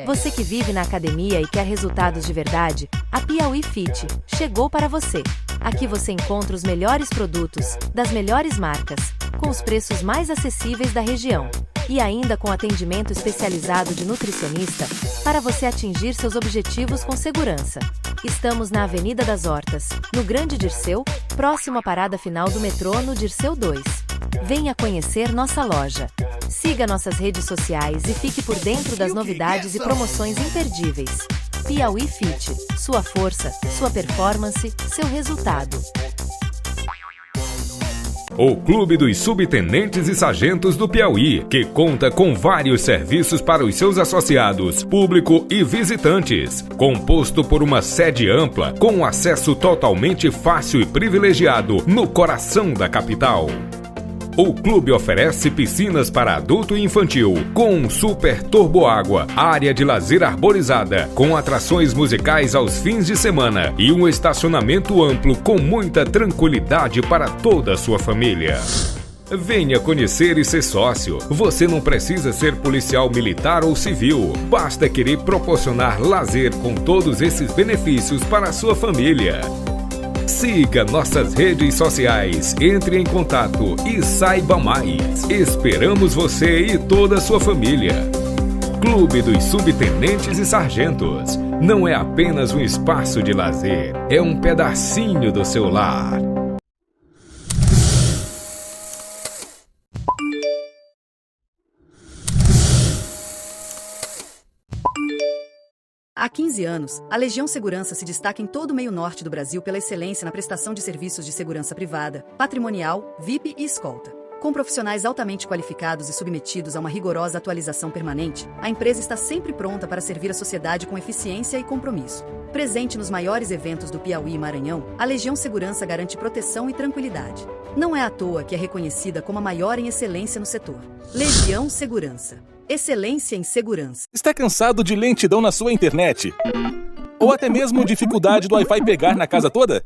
Você que vive na academia e quer resultados de verdade, a Piauí Fit chegou para você. Aqui você encontra os melhores produtos, das melhores marcas, com os preços mais acessíveis da região. E ainda com atendimento especializado de nutricionista, para você atingir seus objetivos com segurança. Estamos na Avenida das Hortas, no Grande Dirceu, próximo à parada final do metrô no Dirceu 2. Venha conhecer nossa loja. Siga nossas redes sociais e fique por dentro das novidades e promoções imperdíveis. Piauí Fit, sua força, sua performance, seu resultado. O Clube dos Subtenentes e Sargentos do Piauí, que conta com vários serviços para os seus associados, público e visitantes. Composto por uma sede ampla, com acesso totalmente fácil e privilegiado no coração da capital. O clube oferece piscinas para adulto e infantil, com super turboágua, área de lazer arborizada, com atrações musicais aos fins de semana e um estacionamento amplo com muita tranquilidade para toda a sua família. Venha conhecer e ser sócio. Você não precisa ser policial militar ou civil. Basta querer proporcionar lazer com todos esses benefícios para a sua família. Siga nossas redes sociais, entre em contato e saiba mais. Esperamos você e toda a sua família. Clube dos Subtenentes e Sargentos não é apenas um espaço de lazer, é um pedacinho do seu lar. Há 15 anos, a Legião Segurança se destaca em todo o meio norte do Brasil pela excelência na prestação de serviços de segurança privada, patrimonial, VIP e escolta. Com profissionais altamente qualificados e submetidos a uma rigorosa atualização permanente, a empresa está sempre pronta para servir a sociedade com eficiência e compromisso. Presente nos maiores eventos do Piauí e Maranhão, a Legião Segurança garante proteção e tranquilidade. Não é à toa que é reconhecida como a maior em excelência no setor. Legião Segurança. Excelência em segurança. Está cansado de lentidão na sua internet? Ou até mesmo dificuldade do Wi-Fi pegar na casa toda?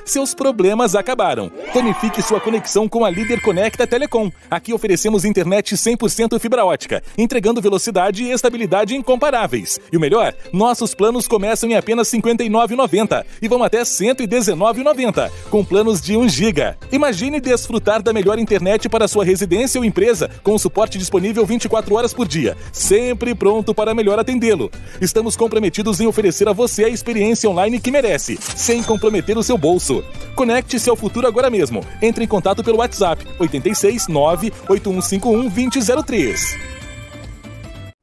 Seus problemas acabaram. Tonifique sua conexão com a Líder Conecta Telecom. Aqui oferecemos internet 100% fibra ótica, entregando velocidade e estabilidade incomparáveis. E o melhor, nossos planos começam em apenas R$ 59,90 e vão até R$ 119,90, com planos de 1 GB. Imagine desfrutar da melhor internet para sua residência ou empresa, com suporte disponível 24 horas por dia, sempre pronto para melhor atendê-lo. Estamos comprometidos em oferecer a você a experiência online que merece, sem comprometer o seu bolso. Conecte-se ao futuro agora mesmo. Entre em contato pelo WhatsApp 86 98151 2003.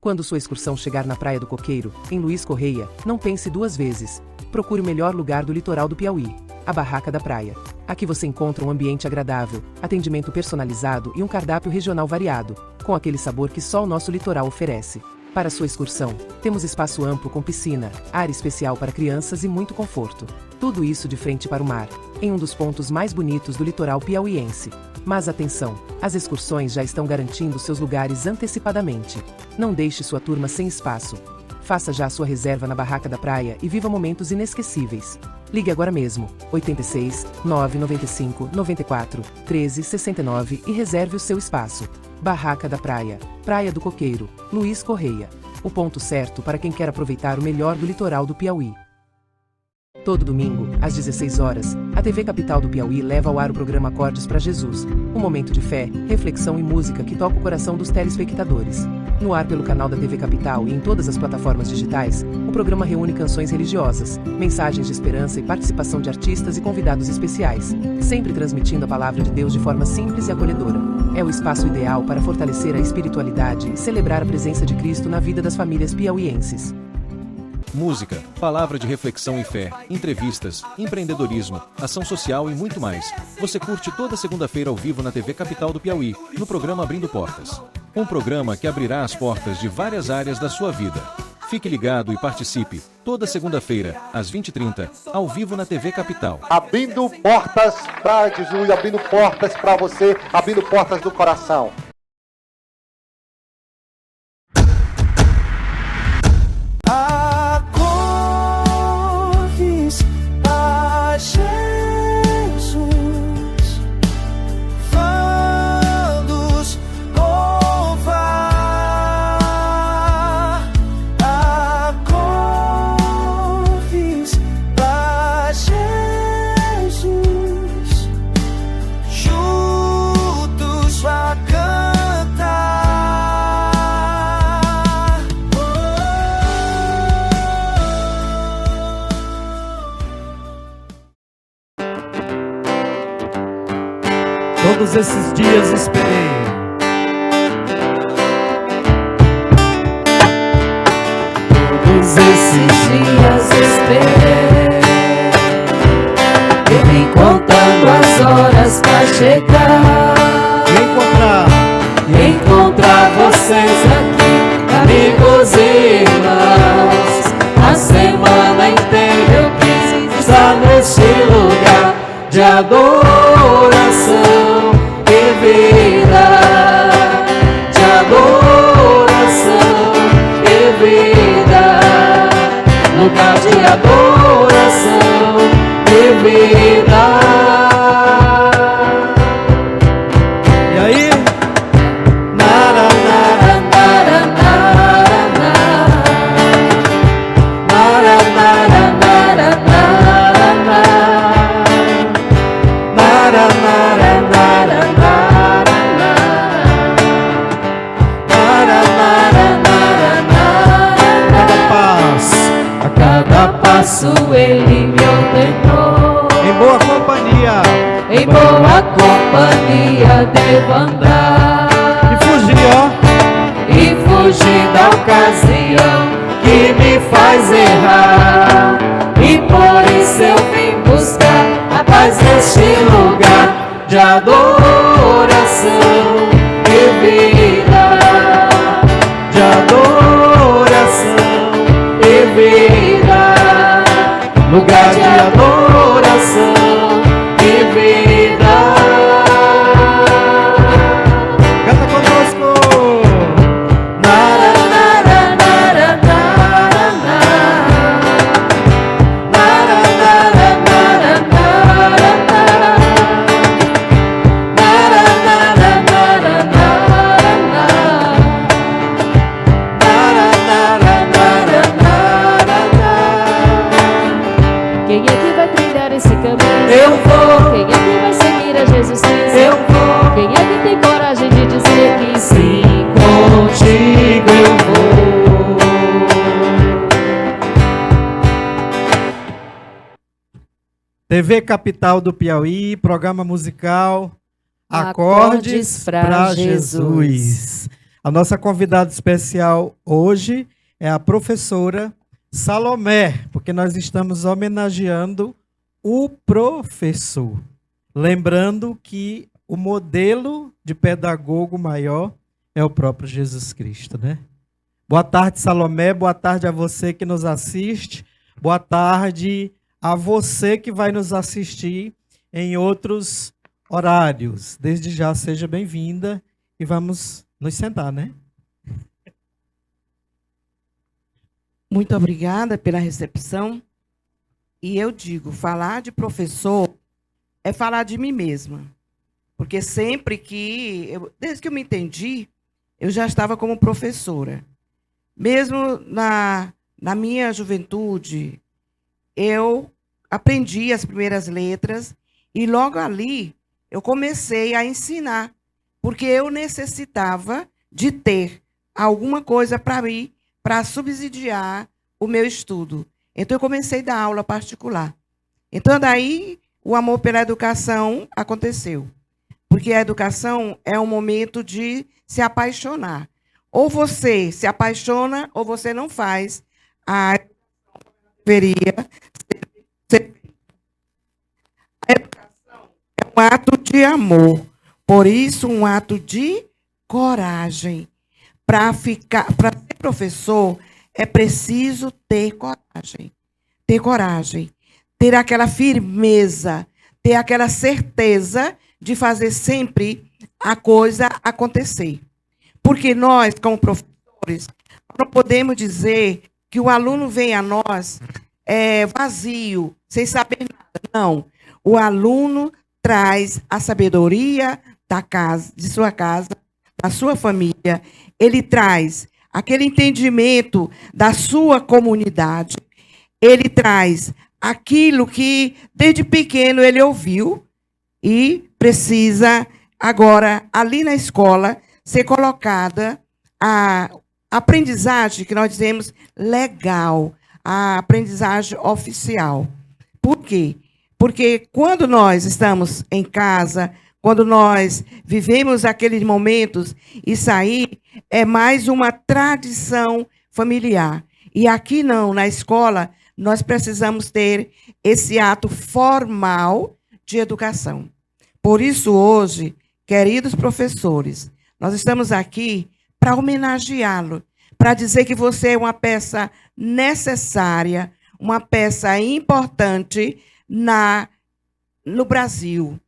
Quando sua excursão chegar na Praia do Coqueiro, em Luiz Correia, não pense duas vezes. Procure o melhor lugar do litoral do Piauí, a Barraca da Praia. Aqui você encontra um ambiente agradável, atendimento personalizado e um cardápio regional variado, com aquele sabor que só o nosso litoral oferece. Para sua excursão, temos espaço amplo com piscina, área especial para crianças e muito conforto. Tudo isso de frente para o mar, em um dos pontos mais bonitos do litoral piauiense. Mas atenção, as excursões já estão garantindo seus lugares antecipadamente. Não deixe sua turma sem espaço. Faça já a sua reserva na Barraca da Praia e viva momentos inesquecíveis. Ligue agora mesmo, 86 995 94 13 69 e reserve o seu espaço. Barraca da Praia, Praia do Coqueiro, Luiz Correia. O ponto certo para quem quer aproveitar o melhor do litoral do Piauí. Todo domingo, às 16 horas, a TV Capital do Piauí leva ao ar o programa Acordes para Jesus, um momento de fé, reflexão e música que toca o coração dos telespectadores. No ar pelo canal da TV Capital e em todas as plataformas digitais, o programa reúne canções religiosas, mensagens de esperança e participação de artistas e convidados especiais, sempre transmitindo a palavra de Deus de forma simples e acolhedora. É o espaço ideal para fortalecer a espiritualidade e celebrar a presença de Cristo na vida das famílias piauienses. Música, palavra de reflexão e fé, entrevistas, empreendedorismo, ação social e muito mais. Você curte toda segunda-feira ao vivo na TV Capital do Piauí, no programa Abrindo Portas. Um programa que abrirá as portas de várias áreas da sua vida. Fique ligado e participe, toda segunda-feira, às 20h30, ao vivo na TV Capital. Abrindo portas para Jesus, abrindo portas para você, abrindo portas do coração. todos esses dias esperei. Todos esses dias esperei. Eu vim contando as horas pra chegar. Encontrar vocês aqui, amigos e irmãos. A semana inteira eu quis estar neste lugar de adoração e vida, de adoração e vida, lugar de adoração e vida. E aí? Ele me ordenou. Em boa companhia. Em boa companhia devo andar. E fugir, ó. E fugir da ocasião que me faz errar. E por isso eu vim buscar a paz neste lugar de adoração e vida, de adoração e vida, lugar de adoração e vida. Canta conosco. Nara, nara, nara, nara, nara, nara, nara, nara, nara, nara, nara, nara, quem é que vai trilhar esse caminho? Eu vou. Quem é que vai seguir a Jesus Cristo? Eu vou. Quem é que tem coragem de dizer que sim, contigo eu vou? TV Capital do Piauí, programa musical Acordes pra Jesus. A nossa convidada especial hoje é a professora Salomé, porque nós estamos homenageando o professor. Lembrando que o modelo de pedagogo maior é o próprio Jesus Cristo, né? Boa tarde, Salomé. Boa tarde a você que nos assiste. Boa tarde a você que vai nos assistir em outros horários. Desde já, seja bem-vinda e vamos nos sentar, né? Muito obrigada pela recepção. E eu digo, falar de professor é falar de mim mesma. Porque sempre que, desde que eu me entendi, eu já estava como professora. Mesmo na minha juventude, eu aprendi as primeiras letras e logo ali eu comecei a ensinar, porque eu necessitava de ter alguma coisa para mim, para subsidiar o meu estudo. Então, eu comecei a dar aula particular. Então, daí, o amor pela educação aconteceu. Porque a educação é um momento de se apaixonar. Ou você se apaixona, ou você não faz a educação que deveria ser. A educação é um ato de amor. Por isso, um ato de coragem. Para ser professor, é preciso ter coragem. Ter coragem. Ter aquela firmeza. Ter aquela certeza de fazer sempre a coisa acontecer. Porque nós, como professores, não podemos dizer que o aluno vem a nós vazio, sem saber nada. Não. O aluno traz a sabedoria da casa, de sua casa, da sua família. Ele traz aquele entendimento da sua comunidade. Ele traz aquilo que, desde pequeno, ele ouviu e precisa, agora, ali na escola, ser colocada a aprendizagem, que nós dizemos legal, a aprendizagem oficial. Por quê? Porque quando nós estamos em casa, quando nós vivemos aqueles momentos, isso aí é mais uma tradição familiar. E aqui não, na escola, nós precisamos ter esse ato formal de educação. Por isso, hoje, queridos professores, nós estamos aqui para homenageá-lo, para dizer que você é uma peça necessária, uma peça importante no Brasil,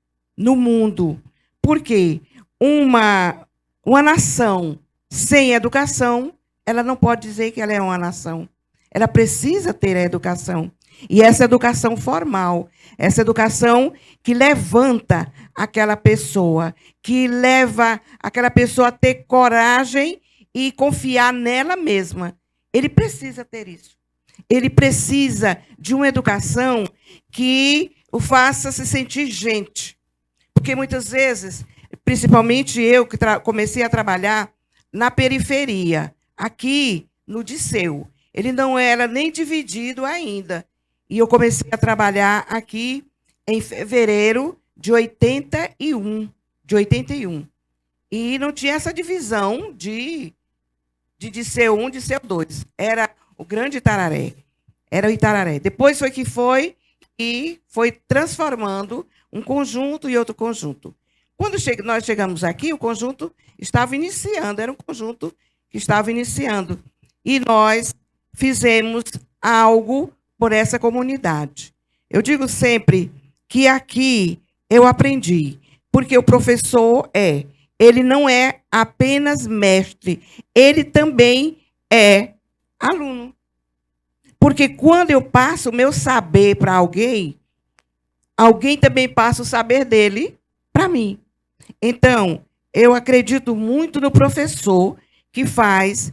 no mundo. Por quê? Uma nação sem educação, ela não pode dizer que ela é uma nação. Ela precisa ter a educação. E essa educação formal, essa educação que levanta aquela pessoa, que leva aquela pessoa a ter coragem e confiar nela mesma. Ele precisa ter isso. Ele precisa de uma educação que o faça se sentir gente. Porque muitas vezes, principalmente eu que comecei a trabalhar na periferia, aqui no Disseu, ele não era nem dividido ainda. E eu comecei a trabalhar aqui em fevereiro de 81. E não tinha essa divisão de Disseu 1, Disseu 2. Era o Grande Itararé. Era o Itararé. Depois foi e foi transformando um conjunto e outro conjunto. Quando nós chegamos aqui, o conjunto estava iniciando, era um conjunto que estava iniciando. E nós fizemos algo por essa comunidade. Eu digo sempre que aqui eu aprendi, porque o professor ele não é apenas mestre, ele também é aluno. Porque quando eu passo o meu saber para alguém, alguém também passa o saber dele para mim. Então, eu acredito muito no professor que faz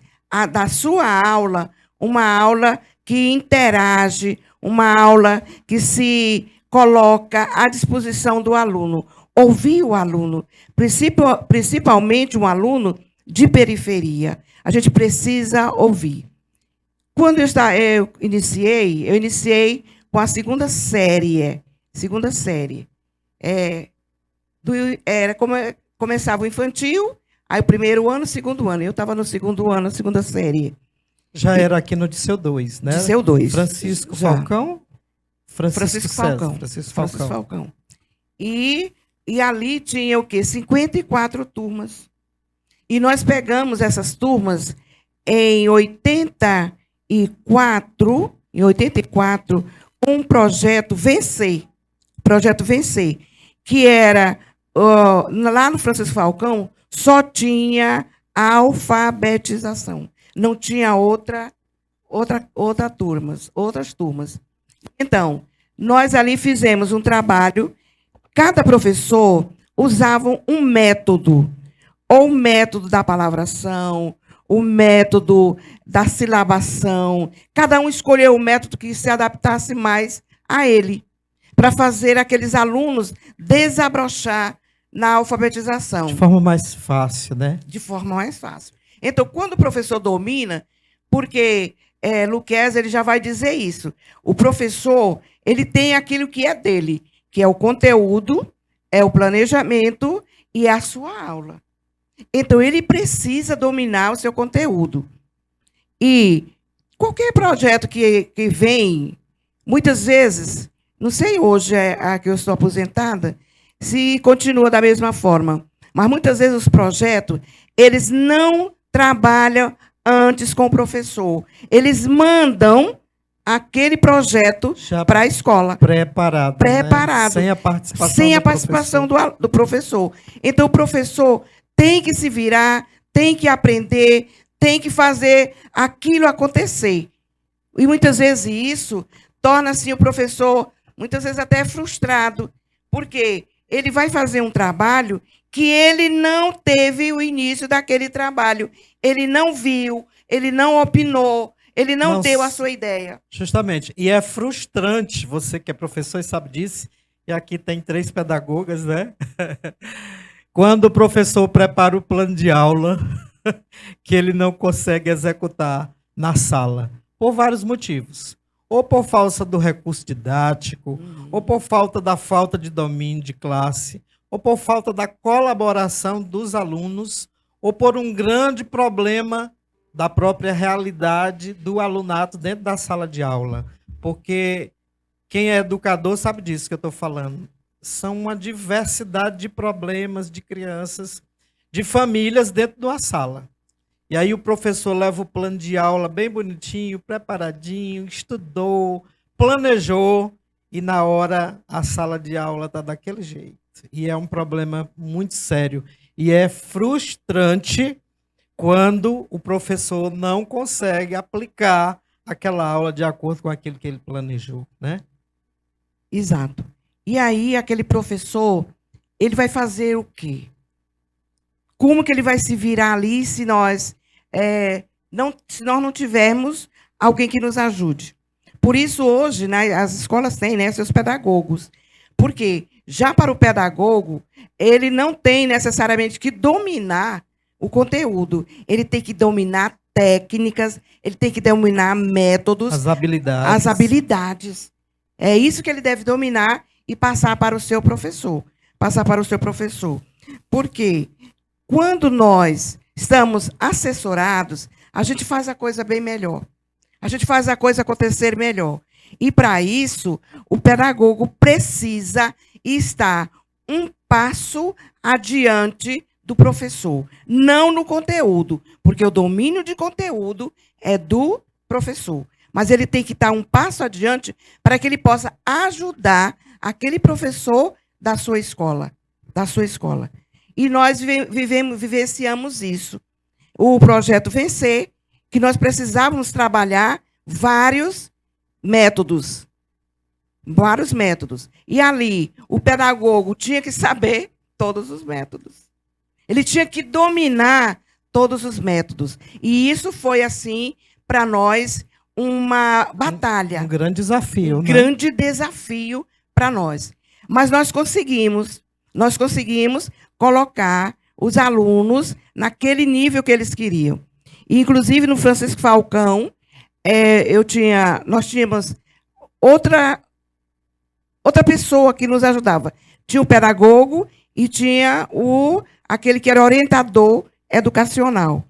da sua aula uma aula que interage, uma aula que se coloca à disposição do aluno. Ouvir o aluno, principalmente um aluno de periferia. A gente precisa ouvir. Quando eu iniciei com a segunda série. Começava o infantil, aí o primeiro ano, o segundo ano. Eu estava no segundo ano, a segunda série. Já era aqui no Disseu 2, né? Disseu 2. Francisco Falcão? Francisco Falcão. E ali tinha o quê? 54 turmas. E nós pegamos essas turmas em 84, um projeto Vencer, que era, lá no Francisco Falcão, só tinha a alfabetização. Não tinha outras turmas. Então, nós ali fizemos um trabalho, cada professor usava um método, ou o método da palavração, o método da silabação. Cada um escolheu o método que se adaptasse mais a ele, para fazer aqueles alunos desabrochar na alfabetização. De forma mais fácil, né? De forma mais fácil. Então, quando o professor domina, porque Luquez ele já vai dizer isso, o professor ele tem aquilo que é dele, que é o conteúdo, é o planejamento e é a sua aula. Então, ele precisa dominar o seu conteúdo. E qualquer projeto que vem, muitas vezes, não sei hoje, a que eu estou aposentada, se continua da mesma forma, mas muitas vezes os projetos, eles não trabalham antes com o professor. Eles mandam aquele projeto para a escola. Preparado. Né? Sem a participação do professor. Então, o professor tem que se virar, tem que aprender, tem que fazer aquilo acontecer. E muitas vezes isso torna assim, o professor, muitas vezes até frustrado, porque ele vai fazer um trabalho que ele não teve o início daquele trabalho. Ele não viu, ele não opinou, ele não deu a sua ideia. Justamente. E é frustrante, você que é professor e sabe disso, e aqui tem 3 pedagogas, né? Quando o professor prepara o plano de aula, que ele não consegue executar na sala, por vários motivos. Ou por falta do recurso didático, ou por falta de domínio de classe, ou por falta da colaboração dos alunos, ou por um grande problema da própria realidade do alunato dentro da sala de aula. Porque quem é educador sabe disso que eu estou falando. São uma diversidade de problemas de crianças, de famílias dentro de uma sala. E aí o professor leva o plano de aula bem bonitinho, preparadinho, estudou, planejou, e na hora a sala de aula está daquele jeito. E é um problema muito sério. E é frustrante quando o professor não consegue aplicar aquela aula de acordo com aquilo que ele planejou, né? Exato. E aí aquele professor, ele vai fazer o quê? Como que ele vai se virar ali se nós não tivermos alguém que nos ajude? Por isso, hoje, né, as escolas têm, né, seus pedagogos. Por quê? Já para o pedagogo, ele não tem necessariamente que dominar o conteúdo. Ele tem que dominar técnicas, ele tem que dominar métodos. As habilidades. As habilidades. É isso que ele deve dominar e passar para o seu professor. Passar para o seu professor. Por quê? Quando nós estamos assessorados, a gente faz a coisa bem melhor. A gente faz a coisa acontecer melhor. E, para isso, o pedagogo precisa estar um passo adiante do professor. Não no conteúdo, porque o domínio de conteúdo é do professor. Mas ele tem que estar um passo adiante para que ele possa ajudar aquele professor da sua escola. Da sua escola. E nós vivenciamos isso. O projeto Vencer, que nós precisávamos trabalhar vários métodos. Vários métodos. E ali, o pedagogo tinha que saber todos os métodos. Ele tinha que dominar todos os métodos. E isso foi, assim, para nós, uma batalha. Um grande desafio. Um grande desafio para nós. Mas nós conseguimos colocar os alunos naquele nível que eles queriam. E, inclusive, no Francisco Falcão, nós tínhamos outra pessoa que nos ajudava. Tinha o pedagogo e tinha aquele que era orientador educacional.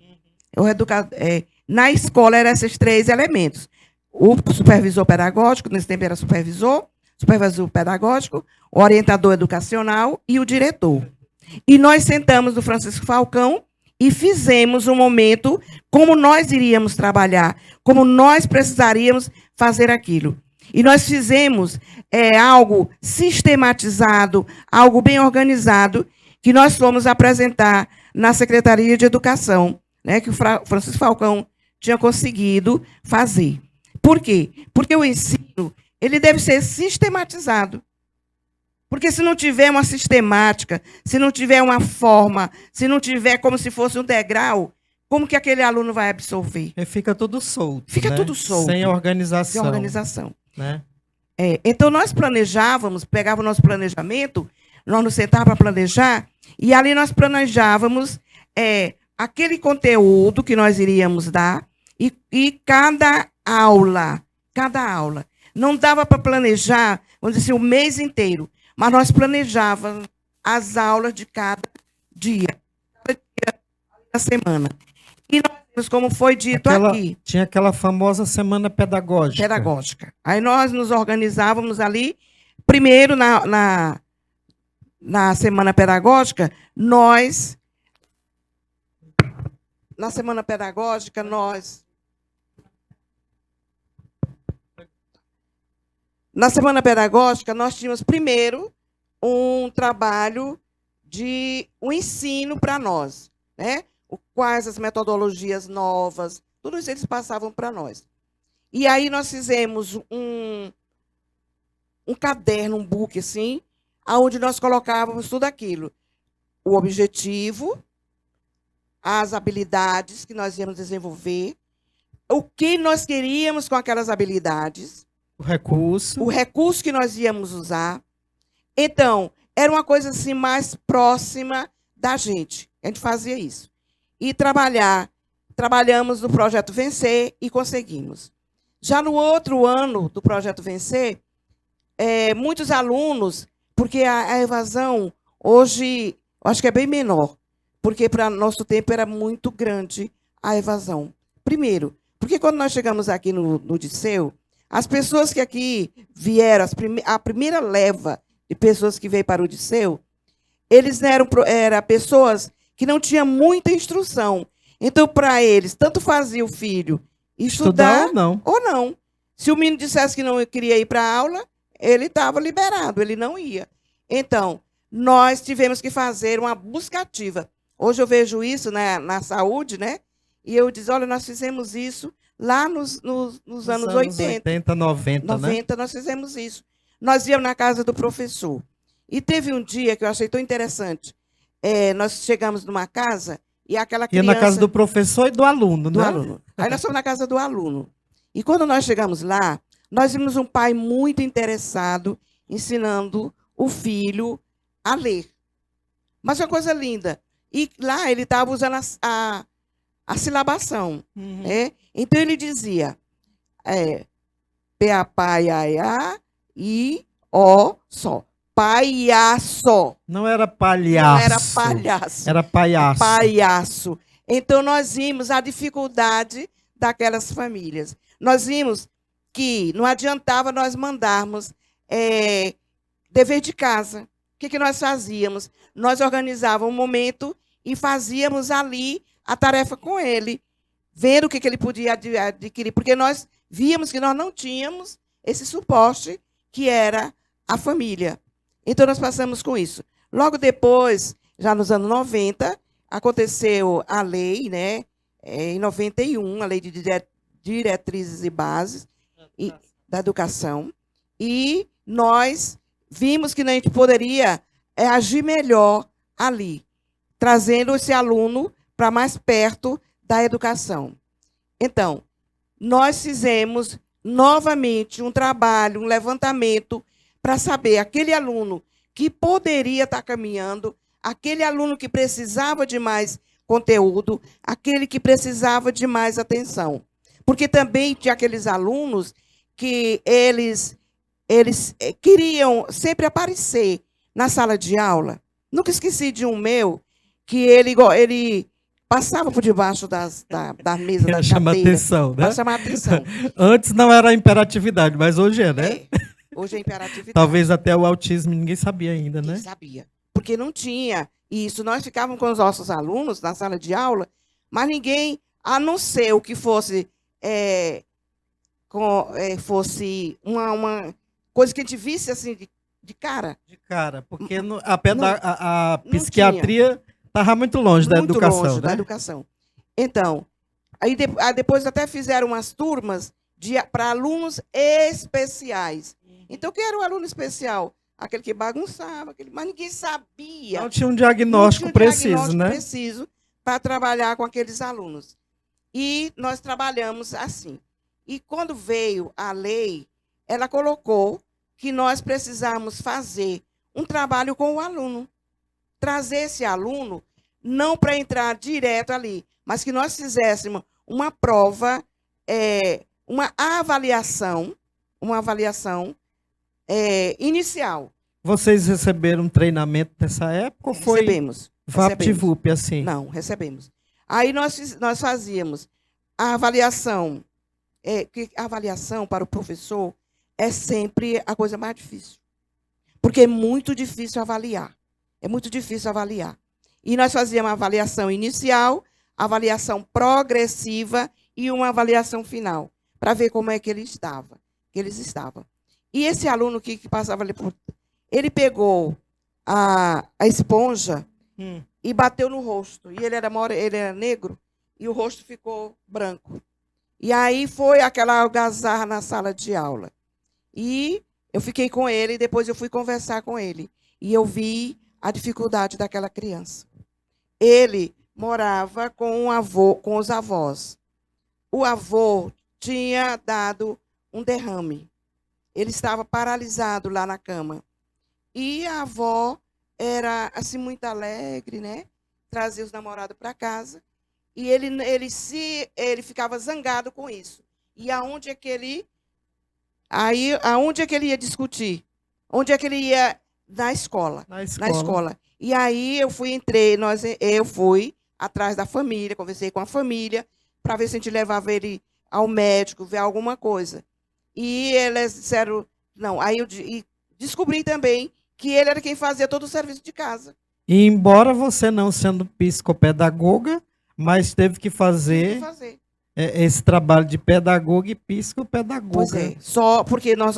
Na escola, eram esses três elementos. O supervisor pedagógico, nesse tempo era supervisor pedagógico, o orientador educacional e o diretor. E nós sentamos no Francisco Falcão e fizemos um momento como nós iríamos trabalhar, como nós precisaríamos fazer aquilo. E nós fizemos algo sistematizado, algo bem organizado, que nós fomos apresentar na Secretaria de Educação, né, que o Francisco Falcão tinha conseguido fazer. Por quê? Porque o ensino ele deve ser sistematizado. Porque se não tiver uma sistemática, se não tiver uma forma, se não tiver como se fosse um degrau, como que aquele aluno vai absorver? E fica tudo solto. Fica tudo solto. Sem organização. Sem organização. Né? Então, nós planejávamos, pegávamos o nosso planejamento, nós nos sentávamos para planejar, e ali nós planejávamos aquele conteúdo que nós iríamos dar, e cada aula. Não dava para planejar, vamos dizer assim, o mês inteiro, mas nós planejávamos as aulas de cada dia da semana. E nós, como foi dito aqui... Tinha aquela famosa semana pedagógica. Aí nós nos organizávamos ali, primeiro na semana pedagógica, nós... Na semana pedagógica, nós tínhamos primeiro um trabalho de um ensino para nós, né? Quais as metodologias novas, tudo isso eles passavam para nós. E aí nós fizemos um caderno, um book, assim, onde nós colocávamos tudo aquilo. O objetivo, as habilidades que nós íamos desenvolver, o que nós queríamos com aquelas habilidades, o recurso que nós íamos usar. Então, era uma coisa assim mais próxima da gente. A gente fazia isso. E trabalhamos no Projeto Vencer e conseguimos. Já no outro ano do Projeto Vencer, muitos alunos, porque a evasão Hoje, eu acho que é bem menor, porque para nosso tempo era muito grande a evasão. Primeiro, porque quando nós chegamos aqui no Disseu, as pessoas que aqui vieram, a primeira leva de pessoas que veio para o Disseu, eles eram pessoas que não tinham muita instrução. Então, para eles, tanto fazia o filho estudar ou não. Se o menino dissesse que não queria ir para a aula, ele estava liberado, ele não ia. Então, nós tivemos que fazer uma busca ativa. Hoje eu vejo isso, né, na saúde, né? E eu digo, olha, nós fizemos isso lá nos anos 80. 80, 90, né? Nós fizemos isso. Nós íamos na casa do professor. E teve um dia que eu achei tão interessante. Nós chegamos numa casa e aquela criança... Ia na casa do professor e do aluno, do né? aluno. Aí nós fomos na casa do aluno. E quando nós chegamos lá, nós vimos um pai muito interessado, ensinando o filho a ler. Mas uma coisa linda. E lá ele estava usando a silabação. Né? Então ele dizia P-A-P-A-I-A I O só. Paiaço. Não era palhaço. Não era palhaço. Era paiaço. Paiaço. Então nós vimos a dificuldade daquelas famílias. Nós vimos que não adiantava nós mandarmos dever de casa. O que nós fazíamos? Nós organizávamos um momento e fazíamos ali a tarefa com ele, vendo o que ele podia adquirir, porque nós víamos que nós não tínhamos esse suporte que era a família. Então, nós passamos com isso. Logo depois, já nos anos 90, aconteceu a lei, né, em 91, a Lei de Diretrizes e Bases da Educação, e nós vimos que a gente poderia agir melhor ali, trazendo esse aluno para mais perto da educação. Então, nós fizemos novamente um trabalho, um levantamento, para saber aquele aluno que poderia estar caminhando, aquele aluno que precisava de mais conteúdo, aquele que precisava de mais atenção. Porque também tinha aqueles alunos que eles queriam sempre aparecer na sala de aula. Nunca esqueci de um meu, que ele passava por debaixo da mesa, da chama cadeira. Atenção, né? Para chamar atenção. Antes não era imperatividade, mas hoje é, né? Hoje é imperatividade. Talvez até o autismo ninguém sabia ainda, né? Ninguém sabia. Porque não tinha isso. Nós ficávamos com os nossos alunos na sala de aula, mas ninguém, a não ser o que fosse, fosse uma coisa que a gente visse assim de cara. De cara, porque a psiquiatria estava muito longe da educação. Muito longe, né? da educação. Então, aí depois até fizeram umas turmas para alunos especiais. Então, quem era o aluno especial? Aquele que bagunçava, mas ninguém sabia. Não tinha um diagnóstico preciso, né? Preciso para trabalhar com aqueles alunos. E nós trabalhamos assim. E quando veio a lei, ela colocou que nós precisamos fazer um trabalho com o aluno. Trazer esse aluno, não para entrar direto ali, mas que nós fizéssemos uma prova, uma avaliação inicial. Vocês receberam um treinamento nessa época ou foi Recebemos. VaptVup, assim? Não, recebemos. Aí nós fazíamos a avaliação, que a avaliação para o professor é sempre a coisa mais difícil. Porque é muito difícil avaliar. É muito difícil avaliar. E nós fazíamos uma avaliação inicial, avaliação progressiva e uma avaliação final, para ver como é que eles estavam. E esse aluno que passava ali, ele pegou a esponja e bateu no rosto. E ele era negro, e o rosto ficou branco. E aí foi aquela algazarra na sala de aula. E eu fiquei com ele, e depois eu fui conversar com ele. E eu vi a dificuldade daquela criança. Ele morava com os avós. O avô tinha dado um derrame. Ele estava paralisado lá na cama. E a avó era assim muito alegre, né? Trazia os namorados para casa. E ele ficava zangado com isso. E aonde é que ele ia discutir? Onde é que ele ia? Na escola. Na escola. E aí eu fui atrás da família, conversei com a família, para ver se a gente levava ele ao médico, ver alguma coisa. E eles disseram, não. Aí eu descobri também que ele era quem fazia todo o serviço de casa. E embora você não sendo psicopedagoga, mas teve que fazer esse trabalho de pedagoga e psicopedagoga. Pois é, porque nós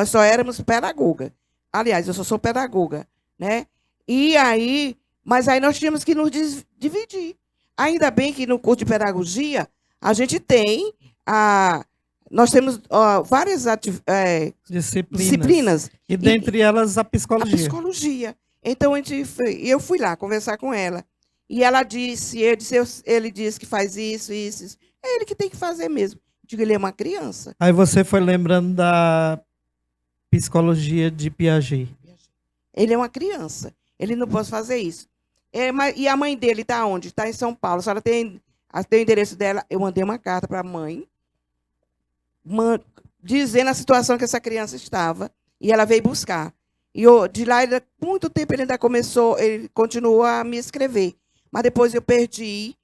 só éramos pedagoga. Aliás, eu sou pedagoga, né? E aí, mas aí nós tínhamos que nos dividir. Ainda bem que no curso de pedagogia a gente tem nós temos várias disciplinas. E dentre elas a psicologia. A psicologia. Então eu fui lá conversar com ela. E ela ele disse que faz isso. É ele que tem que fazer mesmo. Eu digo, ele é uma criança. Aí você foi lembrando da psicologia de Piaget. Ele é uma criança. Ele não pode fazer isso. E a mãe dele está onde? Está em São Paulo. Se ela tem o endereço dela, eu mandei uma carta para a mãe, dizendo a situação que essa criança estava. E ela veio buscar. E de lá, muito tempo, ele continuou a me escrever. Mas depois eu perdi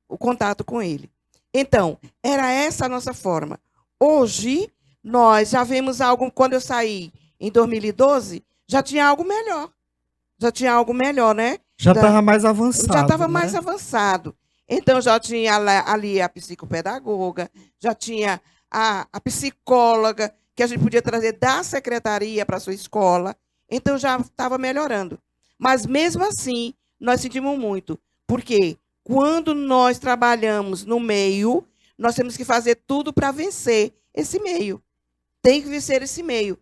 o contato com ele. Então, era essa a nossa forma. Hoje, nós já vemos algo, quando eu saí em 2012, já tinha algo melhor. Né? Já estava mais avançado. Já estava mais avançado. Então, já tinha ali a psicopedagoga, já tinha a psicóloga, que a gente podia trazer da secretaria para a sua escola. Então, já estava melhorando. Mas, mesmo assim, nós sentimos muito. Porque quando nós trabalhamos no meio, nós temos que fazer tudo para vencer esse meio. Tem que vencer esse meio.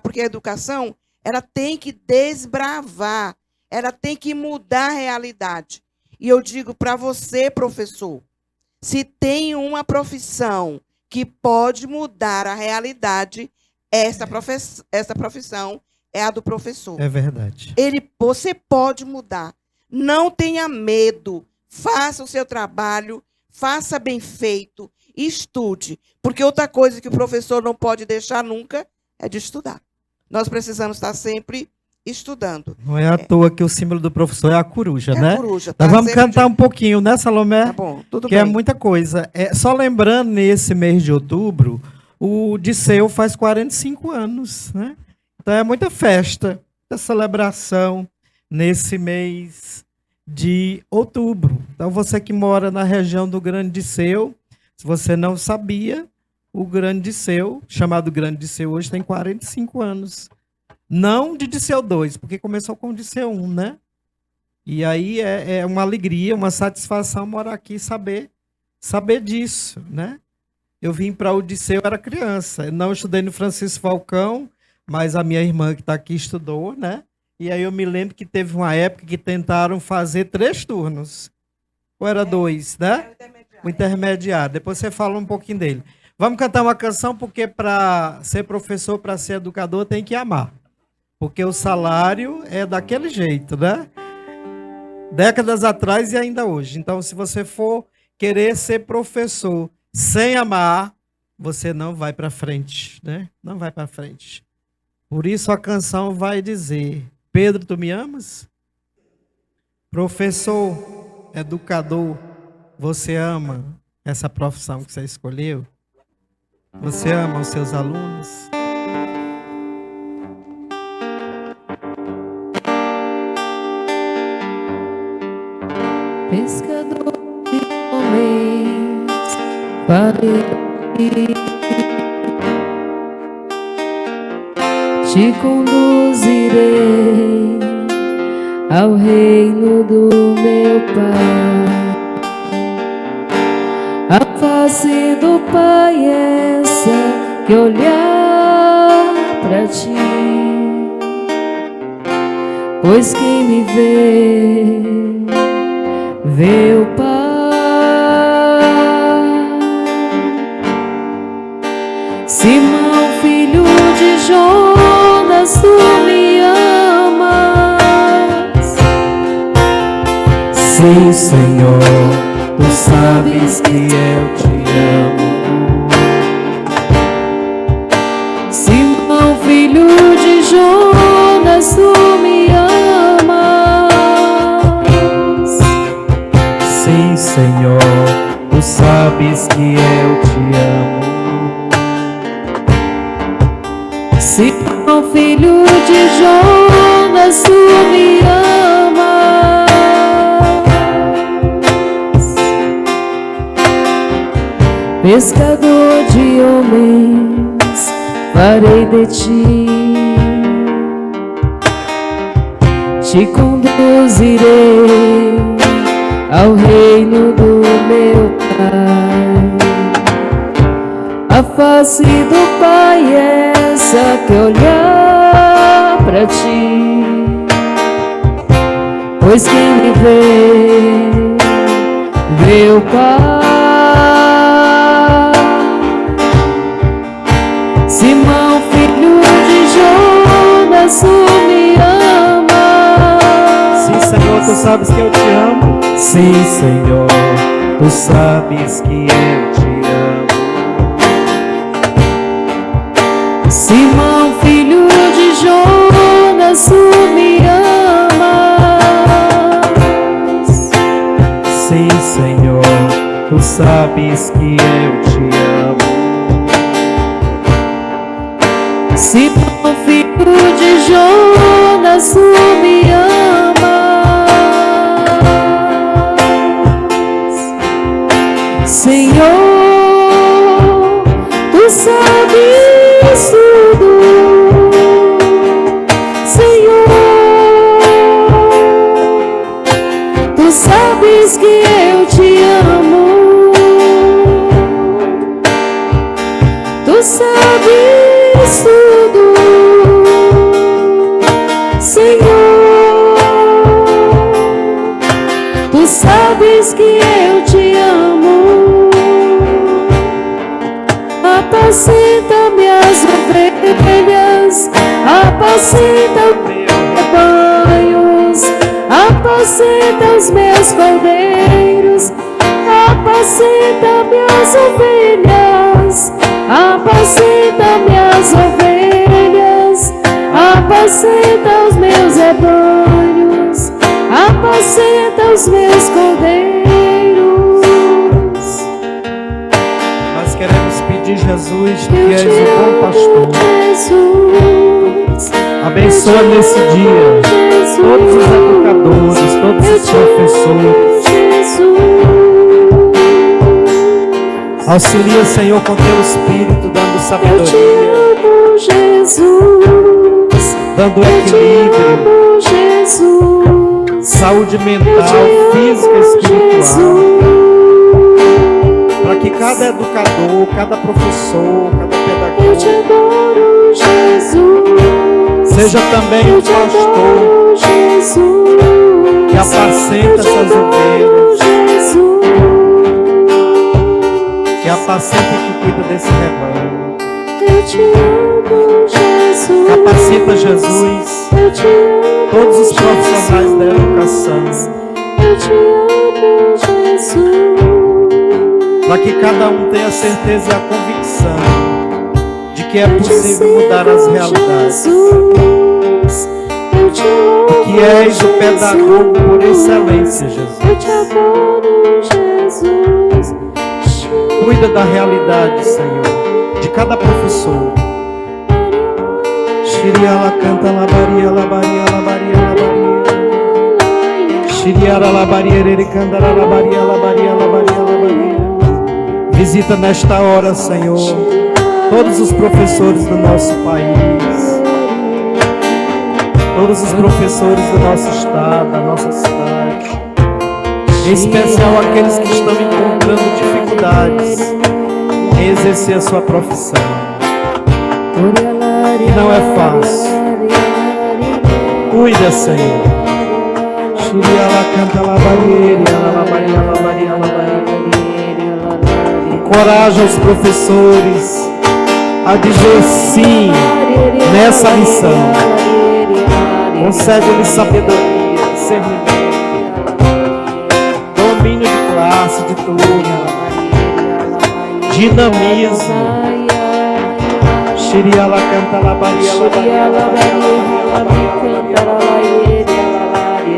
Porque a educação, ela tem que desbravar, ela tem que mudar a realidade. E eu digo para você, professor, se tem uma profissão que pode mudar a realidade, essa profissão é a do professor. É verdade. Você pode mudar. Não tenha medo. Faça o seu trabalho, faça bem feito, estude. Porque outra coisa que o professor não pode deixar nunca é de estudar. Nós precisamos estar sempre estudando. Não é à toa que o símbolo do professor é a coruja, né? A coruja. Nós vamos cantar um pouquinho, né, Salomé? Tá bom, tudo bem. Que é muita coisa. Só lembrando, nesse mês de outubro, o Disseu faz 45 anos, né? Então é muita festa, muita celebração nesse mês de outubro. Então você que mora na região do Grande Disseu, se você não sabia, o Grande Disseu, chamado Grande Disseu hoje, tem 45 anos. Não de Disseu 2, porque começou com o Disseu 1, né? E aí é uma alegria, uma satisfação morar aqui e saber disso, né? Eu vim para o Disseu, era criança. Eu não estudei no Francisco Falcão, mas a minha irmã que está aqui estudou, né? E aí eu me lembro que teve uma época que tentaram fazer 3 turnos. Ou era 2, né? O intermediário. Depois você fala um pouquinho dele. Vamos cantar uma canção, porque para ser professor, para ser educador, tem que amar. Porque o salário é daquele jeito, né? Décadas atrás e ainda hoje. Então, se você for querer ser professor sem amar, você não vai para frente, né? Não vai para frente. Por isso a canção vai dizer: Pedro, tu me amas? Professor, educador, você ama essa profissão que você escolheu? Você ama os seus alunos? Pescador de homens, te conduzirei ao reino do meu Pai. A face do Pai é essa, que olhar pra ti, pois quem me vê o Pai. Simão, filho de Jonas, tu me amas? Sim, Senhor, tu sabes que eu te amo. Simão, filho de Jonas, mas tu me amas. Sim, Senhor, tu sabes que eu te amo. Simão, filho de Jonas, tu me amas. Pescador de homens, farei de ti, te conduzirei ao reino do meu Pai. A face do Pai é essa que olhar pra ti, pois quem me vê o Pai. Simão, filho de Jonas, tu me amas. Sim, Senhor, tu sabes que eu te amo. Sim, Senhor, tu sabes que eu te amo. Simão, filho de Jonas, tu me amas. Sim, Senhor, tu sabes que eu te amo. Simão, filho de Jonas, tu me amas. Senhor, tu sabes tudo. Senhor, tu sabes que eu te amo. Tu sabes tudo. Senhor, tu sabes que eu te amo. Apacenta-me as ovelhas, apacenta os rebanhos, apacenta os meus cordeiros, apacenta-me as ovelhas, apacenta-me as ovelhas, apacenta os meus rebanhos, apacenta os meus cordeiros. Nós queremos pedir, Jesus, que és o bom pastor. Abençoa nesse dia todos os educadores, todos os professores. Auxilia, Senhor, com teu Espírito, dando sabedoria, dando equilíbrio, saúde mental, física e espiritual, para que cada educador, cada professor, cada pedagogo seja também um pastor que apacenta essas ovelhas, que apacenta e que cuida desse rebanho. Capacita, Jesus, todos os profissionais da educação, para que cada um tenha a certeza e a convicção de que é possível mudar as realidades, e que és o pedagogo por excelência, Jesus. Cuida da realidade, Senhor, de cada professor. Shiriala canta labaria, labaria, labaria, labaria. Shiriara labaria, ele cantara labaria, labaria, labaria, labaria. Visita nesta hora, Senhor, todos os professores do nosso país, todos os professores do nosso estado, da nossa cidade, em especial aqueles que estão encontrando dificuldades em exercer a sua profissão. E não é fácil. Cuida, Senhor. Encoraja os professores a dizer sim nessa missão. Concede-lhes sabedoria, discernimento, domínio de classe, de turma, dinamismo. Xiria la canta la baria la baria la baria.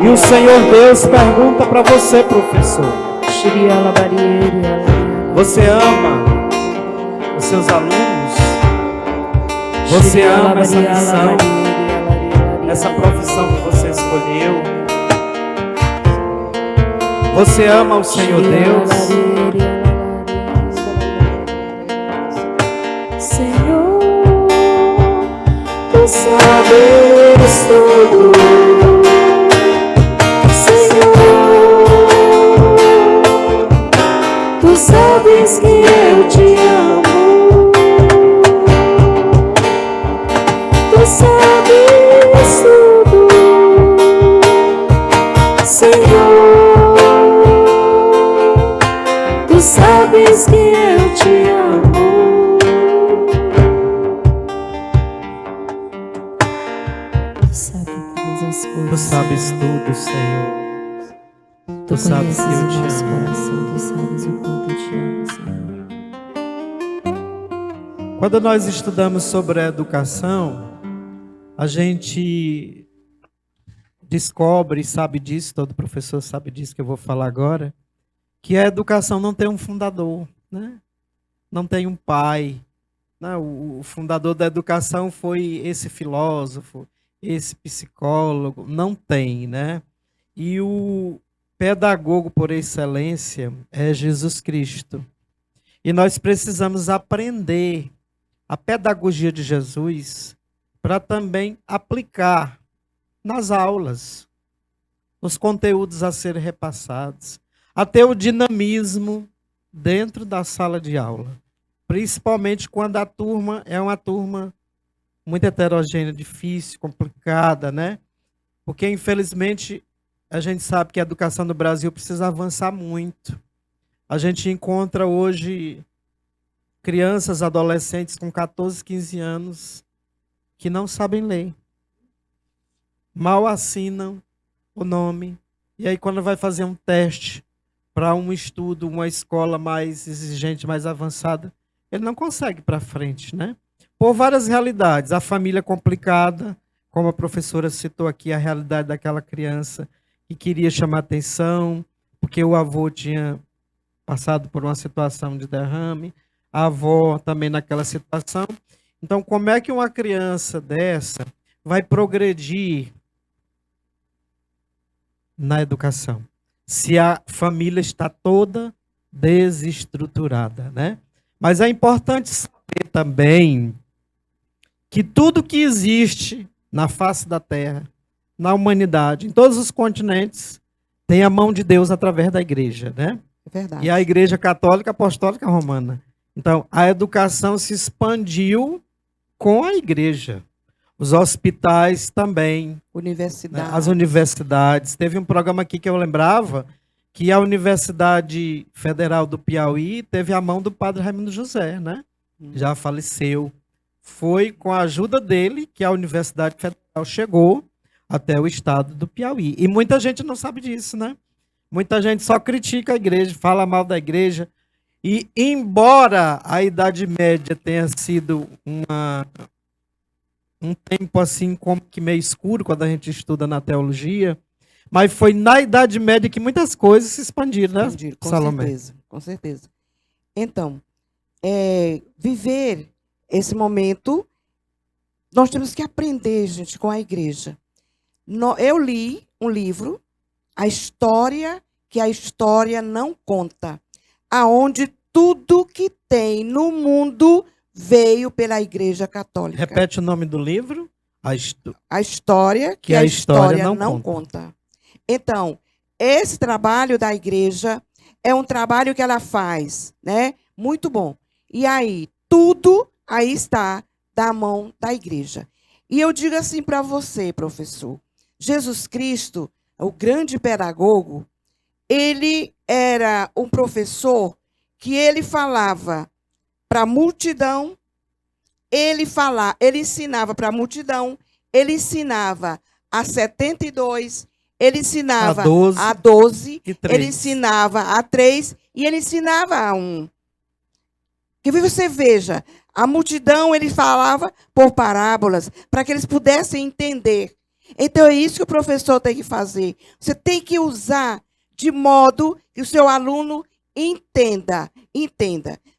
E o Senhor Deus pergunta para você, professor. Você ama os seus alunos? Você ama essa missão, essa profissão que você escolheu? Você ama o Senhor Deus? Senhor, tu sabes tudo. Tu sabes que eu te amo. Tu sabes tudo, Senhor. Tu sabes que eu te amo. Tu sabes todas as coisas. Tu sabes tudo, Senhor. Tu sabes que eu te amo. Tu sabes o quanto eu te amo, Senhor. Quando nós estudamos sobre a educação, a gente descobre, sabe disso, todo professor sabe disso que eu vou falar agora, que a educação não tem um fundador, né? Não tem um pai. Né? O fundador da educação foi esse filósofo, esse psicólogo. Não tem, né? E o pedagogo por excelência é Jesus Cristo. E nós precisamos aprender a pedagogia de Jesus para também aplicar nas aulas, nos conteúdos a serem repassados, até o dinamismo dentro da sala de aula, principalmente quando a turma é uma turma muito heterogênea, difícil, complicada, né? Porque, infelizmente, a gente sabe que a educação no Brasil precisa avançar muito. A gente encontra hoje crianças, adolescentes com 14, 15 anos que não sabem ler. Mal assinam o nome. E aí, quando vai fazer um teste para um estudo, uma escola mais exigente, mais avançada, ele não consegue ir para frente, né? Por várias realidades. A família complicada, como a professora citou aqui, a realidade daquela criança que queria chamar atenção, porque o avô tinha passado por uma situação de derrame, a avó também naquela situação. Então, como é que uma criança dessa vai progredir na educação, se a família está toda desestruturada, né? Mas é importante saber também que tudo que existe na face da Terra, na humanidade, em todos os continentes, tem a mão de Deus através da igreja, né? É verdade. E a Igreja Católica Apostólica Romana. Então, a educação se expandiu com a igreja. Os hospitais também. Universidades. As universidades. Teve um programa aqui que eu lembrava que a Universidade Federal do Piauí teve a mão do padre Raimundo José, né? Já faleceu. Foi com a ajuda dele que a Universidade Federal chegou até o estado do Piauí. E muita gente não sabe disso, né? Muita gente só critica a igreja, fala mal da igreja. E embora a Idade Média tenha sido um tempo assim como que meio escuro quando a gente estuda na teologia, mas foi na Idade Média que muitas coisas se expandiram, né, Salomé? Certeza, com certeza. Então, viver esse momento, nós temos que aprender, gente, com a igreja. Eu li um livro, A História que a História Não Conta, aonde tudo que tem no mundo veio pela Igreja Católica. Repete o nome do livro. A História que a História não conta. Então, esse trabalho da igreja é um trabalho que ela faz, né? Muito bom. E aí, tudo aí está da mão da igreja. E eu digo assim para você, professor, Jesus Cristo, o grande pedagogo, ele era um professor que ele falava para a multidão, ele ensinava para a multidão, ele ensinava a 72, ele ensinava a 12 ele ensinava a 3 e ele ensinava a 1. Que você veja, A multidão, ele falava por parábolas, para que eles pudessem entender. Então, é isso que o professor tem que fazer. Você tem que usar de modo que o seu aluno entenda.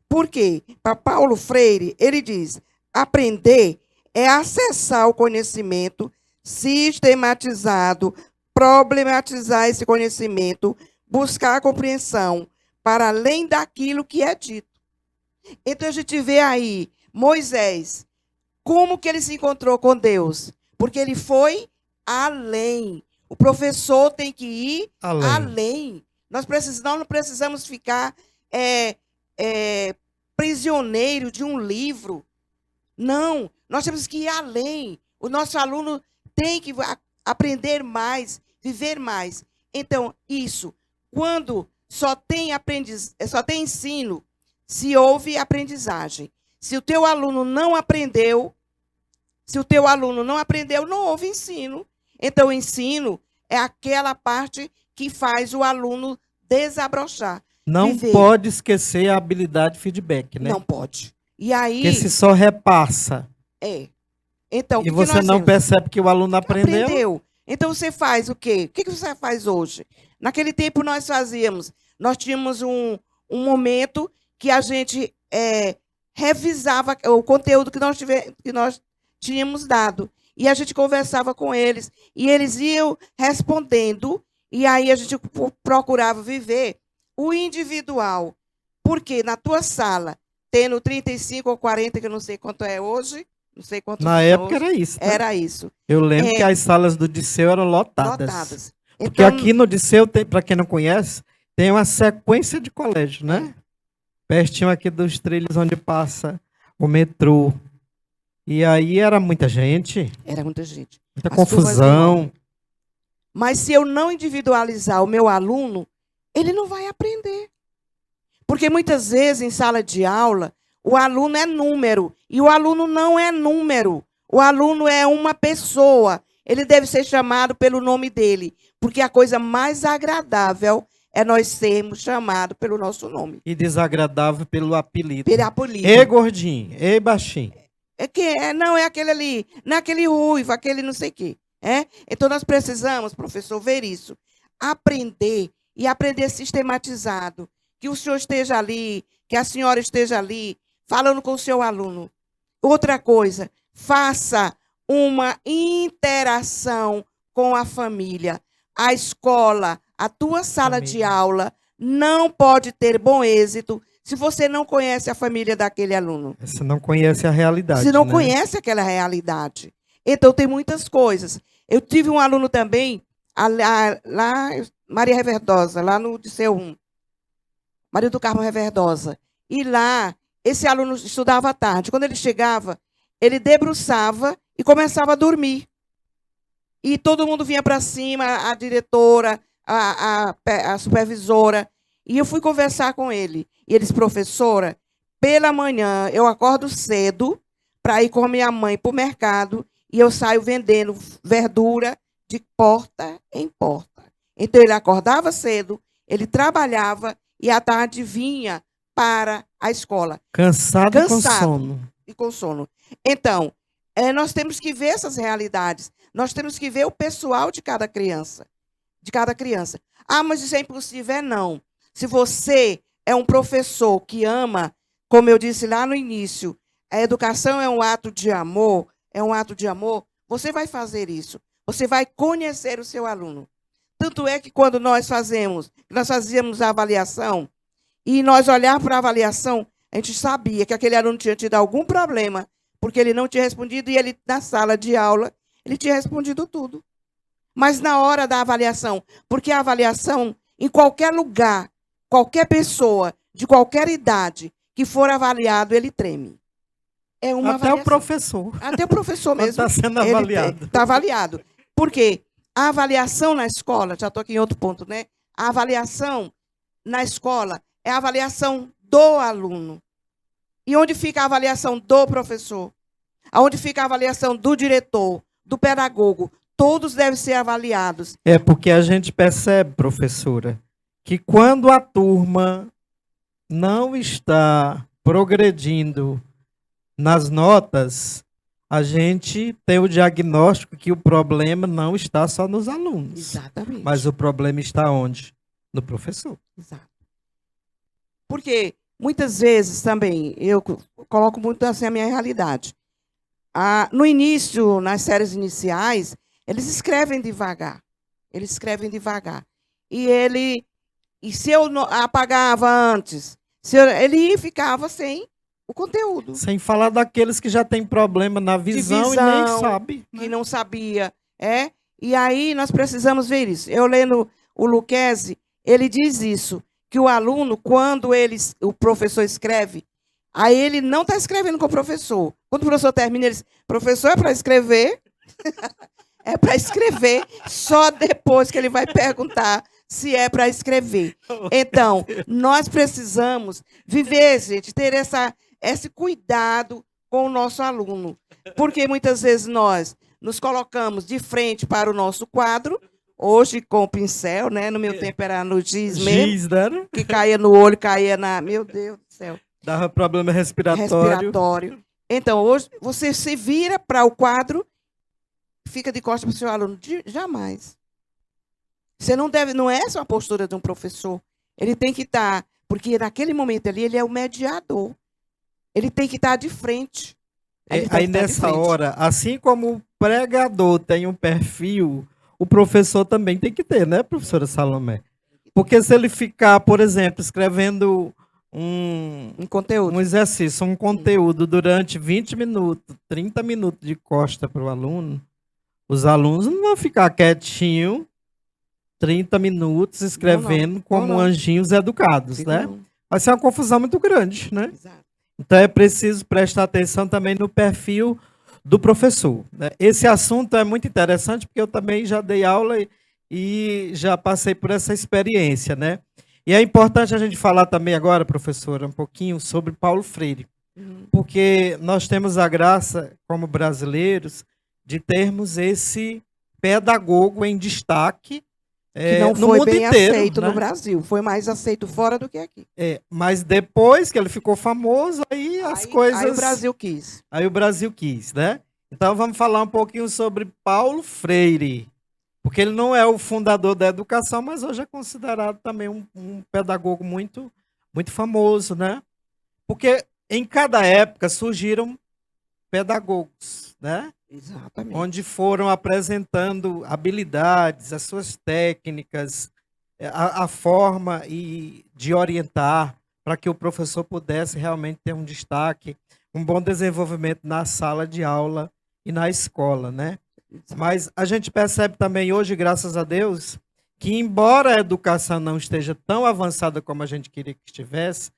Por quê? Para Paulo Freire, ele diz, aprender é acessar o conhecimento sistematizado, problematizar esse conhecimento, buscar a compreensão para além daquilo que é dito. Então a gente vê aí Moisés, como que ele se encontrou com Deus? Porque ele foi além. O professor tem que ir além. Nós não precisamos ficar prisioneiro de um livro. Não, nós temos que ir além. O nosso aluno tem que aprender mais, viver mais. Então, isso, quando só tem ensino, se houve aprendizagem. Se o teu aluno não aprendeu, não houve ensino. Então, o ensino é aquela parte que faz o aluno desabrochar. Não pode esquecer a habilidade de feedback, né? Não pode. E aí... Porque se só repassa. Então, e você não percebe que o aluno aprendeu. Então, você faz o quê? O que você faz hoje? Naquele tempo, nós tínhamos um momento que a gente revisava o conteúdo que nós tínhamos dado. E a gente conversava com eles. E eles iam respondendo. E aí a gente procurava viver o individual. Porque na tua sala, tendo 35 ou 40, que eu não sei quanto é hoje, não sei quanto na época hoje, era isso. Tá? Era isso. Eu lembro que as salas do Disseu eram lotadas. Porque então, aqui no Disseu, para quem não conhece, tem uma sequência de colégio, né? Pertinho aqui dos trilhos onde passa o metrô. E aí era muita gente. Era muita gente. Muita confusão. Mas se eu não individualizar o meu aluno, ele não vai aprender. Porque muitas vezes em sala de aula, o aluno é número. E o aluno não é número. O aluno é uma pessoa. Ele deve ser chamado pelo nome dele. Porque a coisa mais agradável é nós sermos chamados pelo nosso nome. E desagradável pelo apelido. Pelo apelido. Ei, gordinho. Ei, baixinho. Não é aquele ali, não é aquele ruivo, aquele não sei o quê. Então, nós precisamos, professor, ver isso. Aprender, e aprender sistematizado. Que o senhor esteja ali, que a senhora esteja ali, falando com o seu aluno. Outra coisa, faça uma interação com a família. A escola, a tua sala de aula, não pode ter bom êxito se você não conhece a família daquele aluno. Você não conhece a realidade. Você não conhece aquela realidade. Então, tem muitas coisas. Eu tive um aluno também, lá Maria Reverdosa, lá no Disseu 1. Maria do Carmo Reverdosa. E lá, esse aluno estudava à tarde. Quando ele chegava, ele debruçava e começava a dormir. E todo mundo vinha para cima, a diretora, a supervisora. E eu fui conversar com ele. E ele disse, professora, pela manhã eu acordo cedo para ir com a minha mãe para o mercado e eu saio vendendo verdura de porta em porta. Então, ele acordava cedo, ele trabalhava e à tarde vinha para a escola. Cansado e com sono. E com sono. Então, nós temos que ver essas realidades. Nós temos que ver o pessoal de cada criança. Ah, mas isso é impossível. Não. Se você é um professor que ama, como eu disse lá no início, a educação é um ato de amor, você vai fazer isso. Você vai conhecer o seu aluno. Tanto é que quando nós fazíamos a avaliação, e nós olhávamos para a avaliação, a gente sabia que aquele aluno tinha tido algum problema, porque ele não tinha respondido, e ele, na sala de aula, ele tinha respondido tudo. Mas na hora da avaliação, porque a avaliação, em qualquer lugar, qualquer pessoa, de qualquer idade, que for avaliado, ele treme. É uma Até avaliação. O professor. Até o professor mesmo. Está sendo avaliado. Está avaliado. Por quê? A avaliação na escola, já estou aqui em outro ponto, né? A avaliação na escola é a avaliação do aluno. E onde fica a avaliação do professor? Onde fica a avaliação do diretor, do pedagogo? Todos devem ser avaliados. É porque a gente percebe, professora, que quando a turma não está progredindo nas notas, a gente tem o diagnóstico que o problema não está só nos alunos. Exatamente. Mas o problema está onde? No professor. Exato. Porque muitas vezes também, eu coloco muito assim a minha realidade. No início, nas séries iniciais, eles escrevem devagar. Eles escrevem devagar. E se eu apagava antes, ele ficava sem o conteúdo. Sem falar daqueles que já têm problema na visão e nem sabe. Que não sabia. E aí nós precisamos ver isso. Eu lendo o Lucchesi, ele diz isso, que o aluno, quando o professor escreve, aí ele não está escrevendo com o professor. Quando o professor termina, ele diz, professor, é para escrever? É para escrever, só depois que ele vai perguntar se é para escrever. Então, nós precisamos viver, gente, ter esse cuidado com o nosso aluno. Porque muitas vezes nós nos colocamos de frente para o nosso quadro, hoje com o pincel, né? No meu tempo era no giz mesmo, né? que caía no olho, caía na... Meu Deus do céu. Dava problema respiratório. Então, hoje, você se vira para o quadro, fica de costas para o seu aluno. Jamais. Você não deve... Não é essa a postura de um professor. Ele tem que estar... Porque naquele momento ali, ele é o mediador. Ele tem que estar de frente. Aí nessa hora, assim como o pregador tem um perfil, o professor também tem que ter, né, professora Salomé? Porque se ele ficar, por exemplo, escrevendo um conteúdo, um exercício, um conteúdo durante 20 minutos, 30 minutos de costa para o aluno, os alunos não vão ficar quietinho 30 minutos escrevendo como anjinhos educados, né? Vai ser uma confusão muito grande, né? Exato. Então é preciso prestar atenção também no perfil do professor, né? Esse assunto é muito interessante porque eu também já dei aula e já passei por essa experiência, né? E é importante a gente falar também agora, professora, um pouquinho sobre Paulo Freire, porque nós temos a graça, como brasileiros, de termos esse pedagogo em destaque que não foi bem aceito no Brasil. Foi mais aceito fora do que aqui. Mas depois que ele ficou famoso, aí as coisas... Aí o Brasil quis. Aí o Brasil quis, né? Então vamos falar um pouquinho sobre Paulo Freire. Porque ele não é o fundador da educação, mas hoje é considerado também um pedagogo muito, muito famoso, né? Porque em cada época surgiram pedagogos, né? Exatamente. Onde foram apresentando habilidades, as suas técnicas, a forma de orientar para que o professor pudesse realmente ter um destaque, um bom desenvolvimento na sala de aula e na escola, né? Mas a gente percebe também hoje, graças a Deus, que embora a educação não esteja tão avançada como a gente queria que estivesse,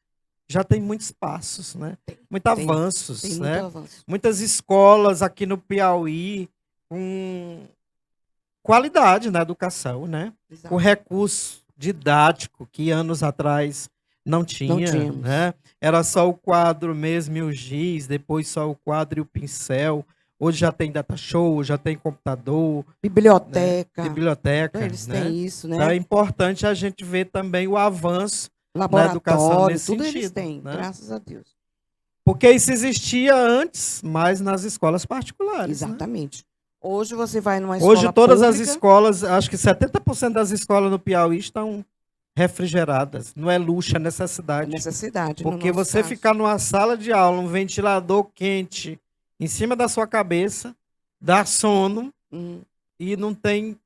já tem muitos passos, né? Muitos avanços, né? Muitas escolas aqui no Piauí com qualidade na educação, né? Exato. Com recurso didático que anos atrás não tinha, né? Era só o quadro mesmo e o giz, depois só o quadro e o pincel. Hoje já tem data show, já tem computador. Biblioteca. Né? Biblioteca. Então, eles né? têm isso, né? Então é importante a gente ver também o avanço na educação nesse tudo sentido. Eles têm, né? Graças a Deus. Porque isso existia antes, mas nas escolas particulares. Exatamente. Né? Hoje você vai numa escola Hoje todas pública, as escolas, acho que 70% das escolas no Piauí estão refrigeradas. Não é luxo, é necessidade. É necessidade. Porque você ficar numa sala de aula, um ventilador quente em cima da sua cabeça, dá sono e não tem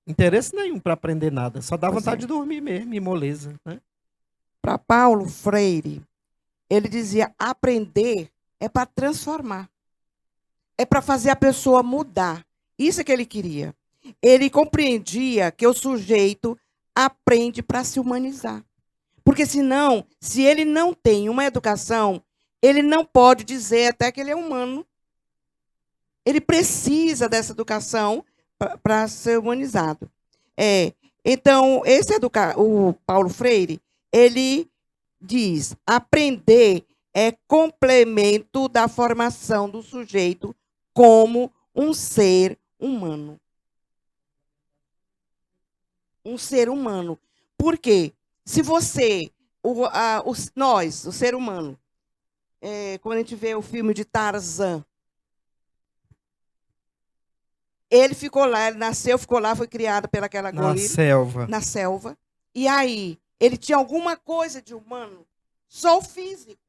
interesse nenhum para aprender nada. Só dá vontade de dormir mesmo, e moleza. Né? Para Paulo Freire, ele dizia, aprender é para transformar. É para fazer a pessoa mudar. Isso é que ele queria. Ele compreendia que o sujeito aprende para se humanizar. Porque senão, se ele não tem uma educação, ele não pode dizer até que ele é humano. Ele precisa dessa educação para ser humanizado. Então, o Paulo Freire, ele diz, aprender é complemento da formação do sujeito como um ser humano. Um ser humano. Por quê? Se você, nós, o ser humano, quando a gente vê o filme de Tarzan, ele ficou lá, ele nasceu, ficou lá, foi criado pelaquela gorila. Na selva. E aí, ele tinha alguma coisa de humano, só o físico.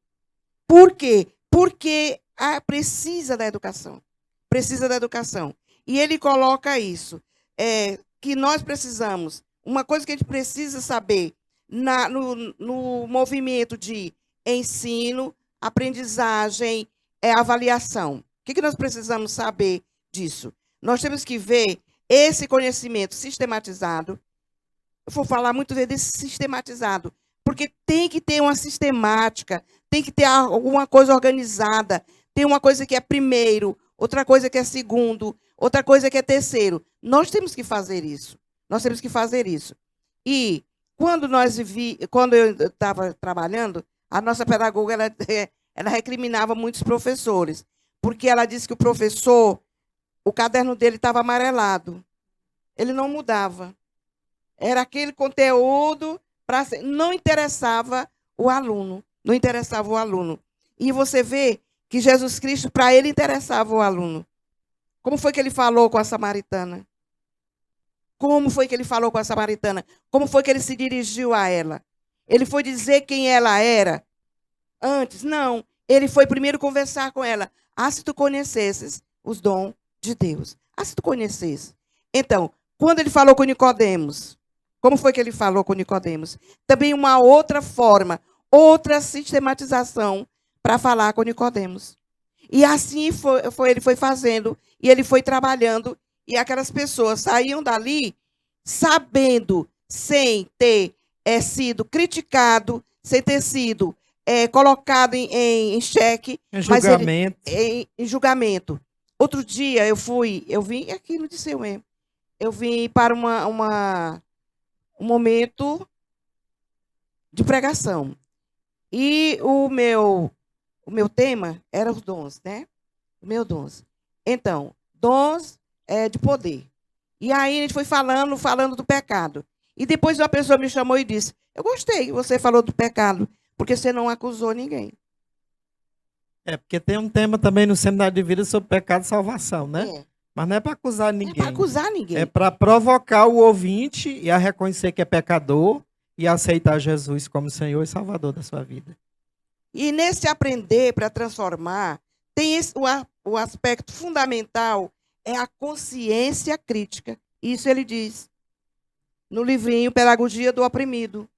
Por quê? Porque precisa da educação. Precisa da educação. E ele coloca isso, que nós precisamos, uma coisa que a gente precisa saber no movimento de ensino, aprendizagem, avaliação. O que nós precisamos saber disso? Nós temos que ver esse conhecimento sistematizado. Eu vou falar muito desse sistematizado, porque tem que ter uma sistemática, tem que ter alguma coisa organizada, tem uma coisa que é primeiro, outra coisa que é segundo, outra coisa que é terceiro. Nós temos que fazer isso. Nós temos que fazer isso. E quando eu estava trabalhando, a nossa pedagoga ela recriminava muitos professores, porque ela disse que o professor, o caderno dele estava amarelado. Ele não mudava. Era aquele conteúdo, não interessava o aluno. Não interessava o aluno. E você vê que Jesus Cristo, para ele, interessava o aluno. Como foi que ele falou com a samaritana? Como foi que ele falou com a samaritana? Como foi que ele se dirigiu a ela? Ele foi dizer quem ela era antes? Não. Ele foi primeiro conversar com ela. Se tu conhecesses os dons de Deus. Se tu conhecesse. Então, quando ele falou com Nicodemos, como foi que ele falou com Nicodemos? Também uma outra forma, outra sistematização para falar com Nicodemos. E assim ele foi fazendo, e ele foi trabalhando, e aquelas pessoas saíam dali sabendo, sem ter sido criticado, sem ter sido colocado em xeque. Em julgamento. Em julgamento. Outro dia eu vim aqui no Disseu mesmo. Eu vim para um momento de pregação. E o meu tema era os dons, né? O meu dons. Então, dons de poder. E aí a gente foi falando do pecado. E depois uma pessoa me chamou e disse: eu gostei que você falou do pecado, porque você não acusou ninguém. Porque tem um tema também no Seminário de Vida sobre pecado e salvação, né? Mas não é para acusar ninguém. Não é para acusar ninguém. É para provocar o ouvinte e a reconhecer que é pecador e aceitar Jesus como Senhor e Salvador da sua vida. E nesse aprender para transformar, tem o aspecto fundamental, é a consciência crítica. Isso ele diz no livrinho Pedagogia do Oprimido.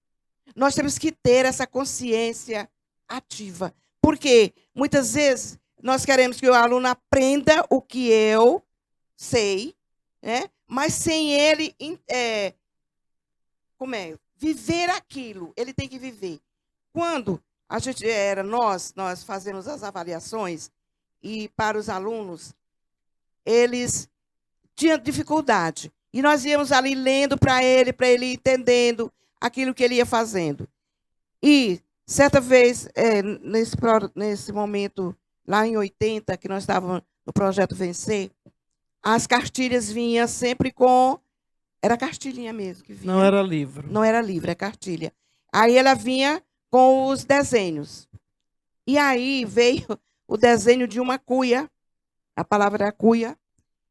Nós temos que ter essa consciência ativa. Porque muitas vezes nós queremos que o aluno aprenda o que eu sei, né? Mas sem ele viver aquilo. Ele tem que viver. Quando a gente nós fazemos as avaliações, e para os alunos, eles tinham dificuldade. E nós íamos ali lendo para ele entendendo aquilo que ele ia fazendo. E certa vez, nesse momento, lá em 80, que nós estávamos no Projeto Vencer, as cartilhas vinham sempre com... Era cartilhinha mesmo que vinha. Não era livro. Não era livro, é cartilha. Aí ela vinha com os desenhos. E aí veio o desenho de uma cuia, a palavra era cuia,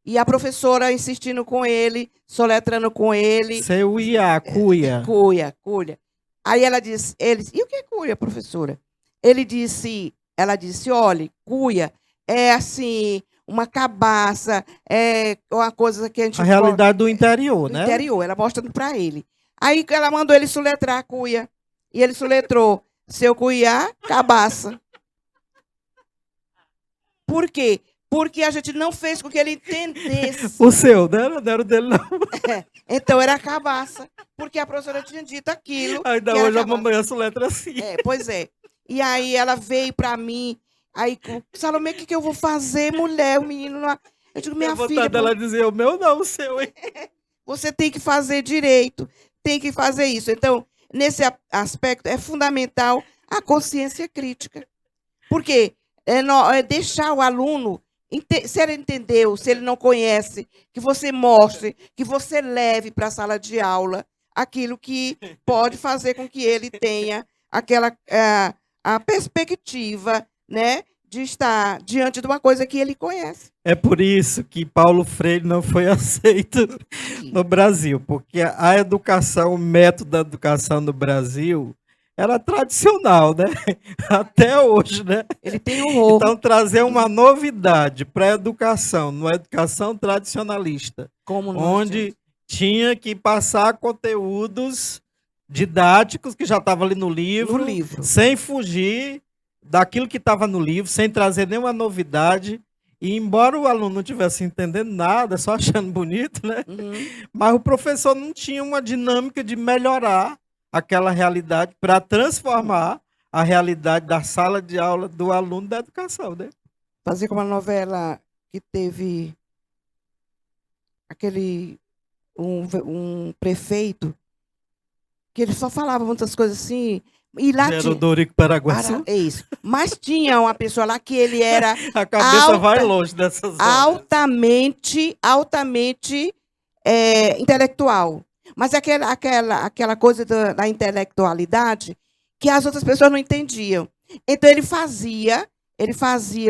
e a professora insistindo com ele, soletrando com ele. C-U-I-A, cuia. Cuia. Aí ela disse, e o que é cuia, professora? Ela disse, olha, cuia é assim, uma cabaça, é uma coisa que a gente... A realidade do interior, né? Do interior, ela mostrando para ele. Aí ela mandou ele soletrar a cuia. E ele soletrou, seu cuiá, cabaça. Por quê? Porque a gente não fez com que ele entendesse. O seu, não era o dele, não. Então era a cabaça. Porque a professora tinha dito aquilo. Ainda hoje a mamãe soletra assim. Pois é. E aí ela veio para mim. Aí, Salomé, o que eu vou fazer, mulher? O menino não... Eu digo, minha filha... Ela dizia, o meu não, o seu, hein? Você tem que fazer direito. Tem que fazer isso. Então, nesse aspecto, é fundamental a consciência crítica. Porque deixar o aluno... Se ele entendeu, se ele não conhece, que você mostre, que você leve para a sala de aula aquilo que pode fazer com que ele tenha aquela a perspectiva né, de estar diante de uma coisa que ele conhece. É por isso que Paulo Freire não foi aceito no Brasil, porque a educação, o método da educação no Brasil era tradicional, né? Até hoje, né? Ele tem horror. Então, trazer uma novidade para a educação, uma educação tradicionalista, onde tinha que passar conteúdos didáticos que já estavam ali no livro, sem fugir daquilo que estava no livro, sem trazer nenhuma novidade. E embora o aluno não estivesse entendendo nada, só achando bonito, né? Mas o professor não tinha uma dinâmica de melhorar aquela realidade para transformar a realidade da sala de aula do aluno da educação, né? Fazer como uma novela que teve um prefeito que ele só falava muitas coisas assim. E lá Era o Dorico Paraguaçu. É isso. Mas tinha uma pessoa lá que ele era a cabeça vai longe dessas horas. altamente intelectual. Mas aquela coisa da intelectualidade que as outras pessoas não entendiam. Então ele fazia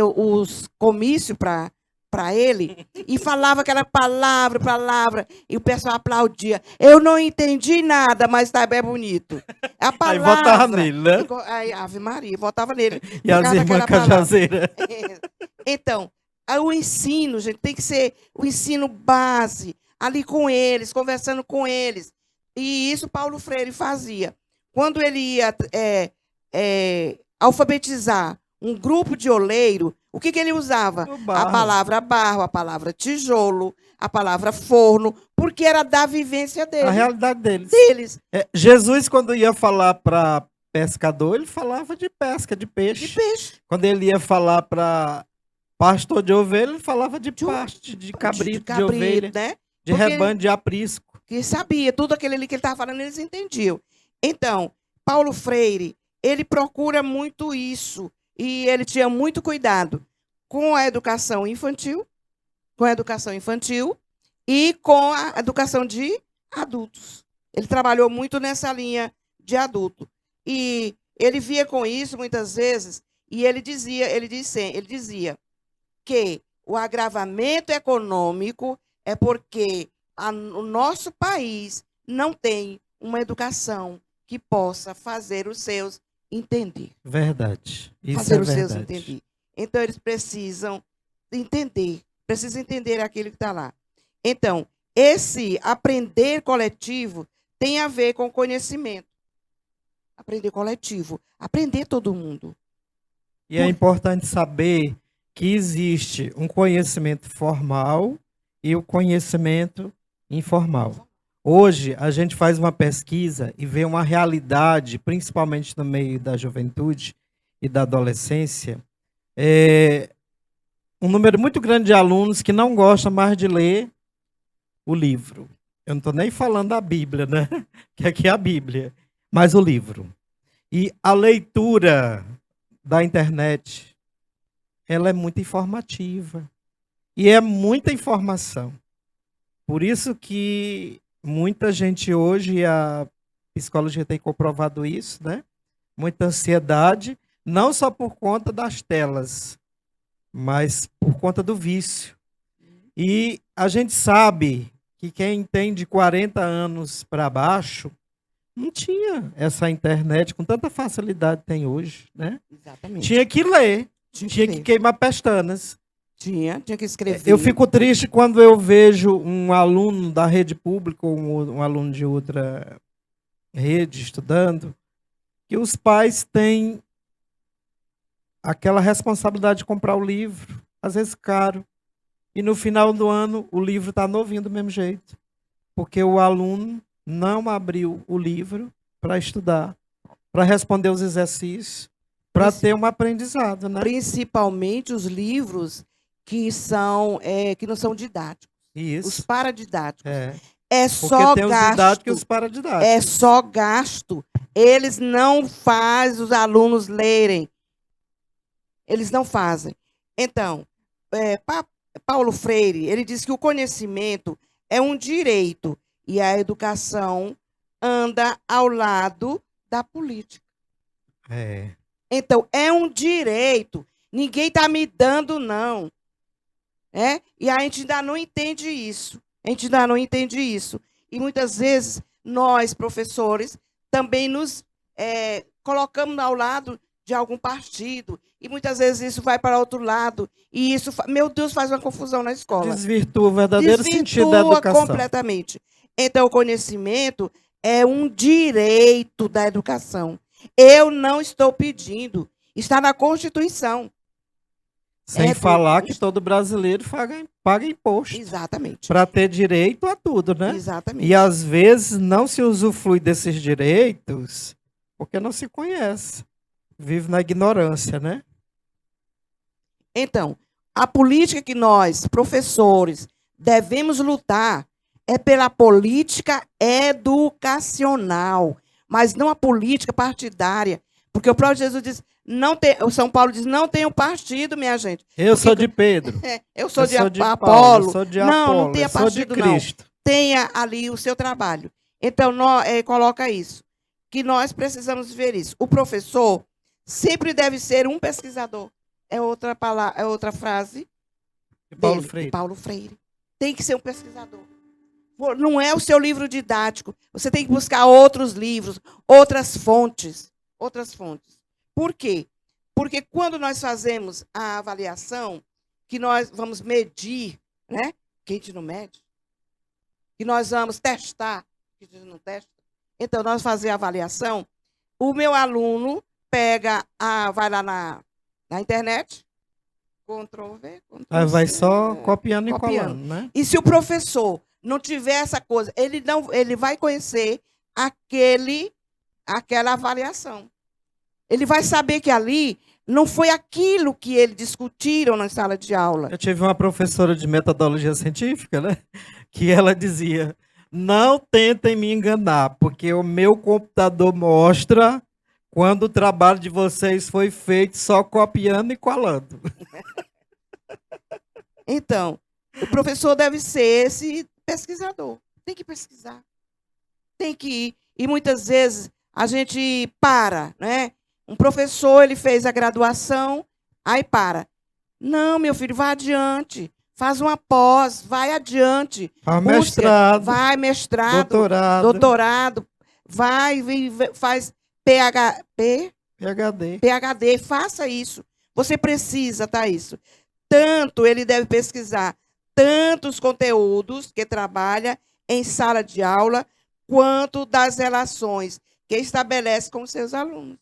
os comícios para ele e falava aquela palavra, e o pessoal aplaudia. Eu não entendi nada, mas tá bem bonito. A palavra, aí votava nele, né? Aí, Ave Maria, votava nele. E as irmãs Cajazeiras. Então, o ensino, gente, tem que ser o ensino base, ali com eles, conversando com eles. E isso Paulo Freire fazia. Quando ele ia alfabetizar um grupo de oleiro, o que ele usava? A palavra barro, a palavra tijolo, a palavra forno, porque era da vivência deles. A realidade deles. Jesus, quando ia falar para pescador, ele falava de pesca, de peixe. Quando ele ia falar para pastor de ovelha, ele falava de pasto, de cabrito, de ovelha, né? de rebanho, de aprisco. Que sabia, tudo aquele ali que ele estava falando, eles entendiam. Então, Paulo Freire, ele procura muito isso. E ele tinha muito cuidado com a educação infantil e com a educação de adultos. Ele trabalhou muito nessa linha de adulto. E ele via com isso, muitas vezes, e ele dizia que o agravamento econômico é porque o nosso país não tem uma educação que possa fazer os seus entender. Verdade. Isso fazer é os verdade. seus entender. Então, eles precisam entender aquilo que está lá. Então, esse aprender coletivo tem a ver com conhecimento. Aprender coletivo. Aprender todo mundo. E é importante saber que existe um conhecimento formal e o conhecimento informal. Hoje, a gente faz uma pesquisa e vê uma realidade, principalmente no meio da juventude e da adolescência, um número muito grande de alunos que não gostam mais de ler o livro. Eu não estou nem falando da Bíblia, né? Que aqui é a Bíblia, mas o livro. E a leitura da internet, ela é muito informativa. E é muita informação. Por isso que muita gente hoje, a psicologia tem comprovado isso, né? Muita ansiedade, não só por conta das telas, mas por conta do vício. E a gente sabe que quem tem de 40 anos para baixo não tinha essa internet com tanta facilidade que tem hoje, né? Exatamente. Tinha que ler, tinha que queimar pestanas. Tinha que escrever. Eu fico triste quando eu vejo um aluno da rede pública ou um aluno de outra rede estudando, que os pais têm aquela responsabilidade de comprar o livro, às vezes caro, e no final do ano o livro está novinho do mesmo jeito, porque o aluno não abriu o livro para estudar, para responder os exercícios, para ter um aprendizado, né? Principalmente os livros que não são didáticos. Isso. Os paradidáticos. É só tem gasto. Os didáticos e os paradidáticos. É só gasto. Eles não fazem os alunos lerem. Eles não fazem. Então, Paulo Freire, ele diz que o conhecimento é um direito e a educação anda ao lado da política. Então, é um direito. Ninguém está me dando, não. E a gente ainda não entende isso. E muitas vezes, nós, professores, também nos colocamos ao lado de algum partido. E muitas vezes isso vai para outro lado. E isso, meu Deus, faz uma confusão na escola. Desvirtua o verdadeiro sentido da educação. Completamente. Então, o conhecimento é um direito da educação. Eu não estou pedindo. Está na Constituição. Sem falar que todo brasileiro paga imposto. Exatamente. Para ter direito a tudo, né? Exatamente. E às vezes não se usufrui desses direitos porque não se conhece. Vive na ignorância, né? Então, a política que nós, professores, devemos lutar é pela política educacional, mas não a política partidária. Porque o próprio Jesus diz, o São Paulo diz, não tem um partido, minha gente. Eu sou de Pedro. Eu sou de Apolo. Paulo, eu sou de Apolo. Não tenha partido, não. Tenha ali o seu trabalho. Então, coloca isso. Que nós precisamos ver isso. O professor sempre deve ser um pesquisador. É outra palavra, é outra frase. Paulo Freire. Tem que ser um pesquisador. Não é o seu livro didático. Você tem que buscar outros livros, outras fontes. Por quê? Porque quando nós fazemos a avaliação, que nós vamos medir, né? Que a gente não mede. Que nós vamos testar, que a gente não testa. Então, nós fazemos a avaliação, o meu aluno vai lá na internet, Ctrl+V, Ctrl+C. Vai só copiando e colando, né? E se o professor não tiver essa coisa, ele vai conhecer aquela avaliação. Ele vai saber que ali não foi aquilo que eles discutiram na sala de aula. Eu tive uma professora de metodologia científica, né? Que ela dizia, não tentem me enganar, porque o meu computador mostra quando o trabalho de vocês foi feito só copiando e colando. Então, o professor deve ser esse pesquisador. Tem que pesquisar. Tem que ir. E muitas vezes a gente para, né? Um professor, ele fez a graduação, aí para. Não, meu filho, vá adiante. Faz uma pós, vai adiante. Mestrado. Vai, mestrado. Doutorado. Faz PhD. Faça isso. Você precisa, isso. Tanto ele deve pesquisar tantos conteúdos que trabalha em sala de aula, quanto das relações que estabelece com os seus alunos.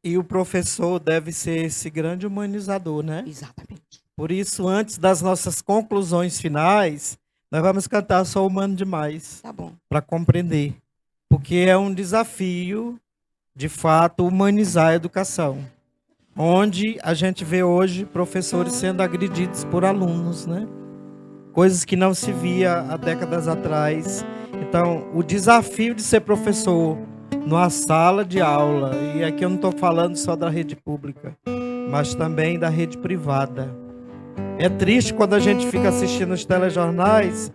E o professor deve ser esse grande humanizador, né? Exatamente. Por isso, antes das nossas conclusões finais, nós vamos cantar Sou Humano Demais. Tá bom. Para compreender. Porque é um desafio, de fato, humanizar a educação. Onde a gente vê hoje professores sendo agredidos por alunos, né? Coisas que não se via há décadas atrás. Então, o desafio de ser professor numa sala de aula, e aqui eu não estou falando só da rede pública, mas também da rede privada. É triste quando a gente fica assistindo os telejornais,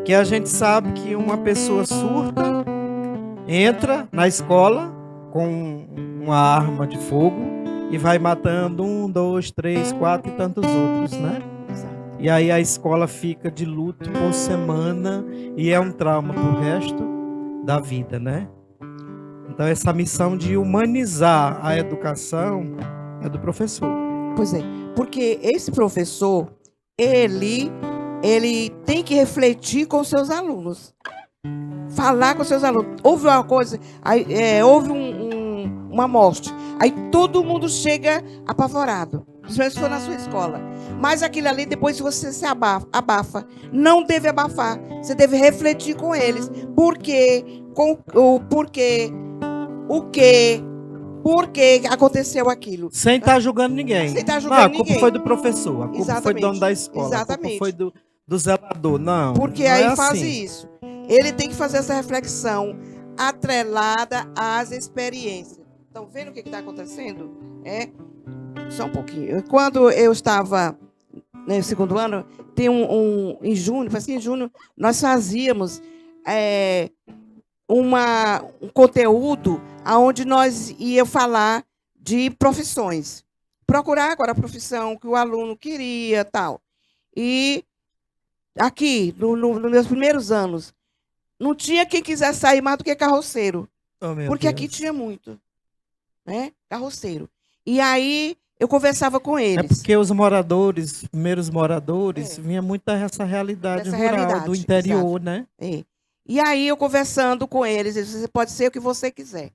que a gente sabe que uma pessoa surda entra na escola com uma arma de fogo e vai matando 1, 2, 3, 4 e tantos outros, né? E aí a escola fica de luto por semana e é um trauma pro resto da vida, né? Então essa missão de humanizar a educação é do professor. Pois é, porque esse professor, ele tem que refletir com seus alunos. Falar com seus alunos. Houve uma coisa, houve uma morte. Aí todo mundo chega apavorado. Principalmente se for na sua escola. Mas aquilo ali, depois você se abafa. Não deve abafar. Você deve refletir com eles. Por quê? Por que aconteceu aquilo? Sem estar julgando ninguém. Sem estar julgando ninguém. A culpa foi do professor. A culpa Exatamente. foi do dono da escola. Exatamente. A culpa foi do zelador. Não. Porque não aí é faz assim. isso. Ele tem que fazer essa reflexão atrelada às experiências. Estão vendo o que está acontecendo? Só um pouquinho. Quando eu estava no segundo ano, tem em junho, parece que em junho, nós fazíamos um conteúdo onde nós ia falar de profissões. Procurar agora a profissão que o aluno queria, tal. E aqui, nos meus primeiros anos, não tinha quem quisesse sair mais do que carroceiro. Porque aqui tinha muito, né? Carroceiro. E aí eu conversava com eles. É porque os moradores, primeiros moradores, vinha muito dessa realidade rural, do interior, né? E aí eu conversando com eles, você pode ser o que você quiser.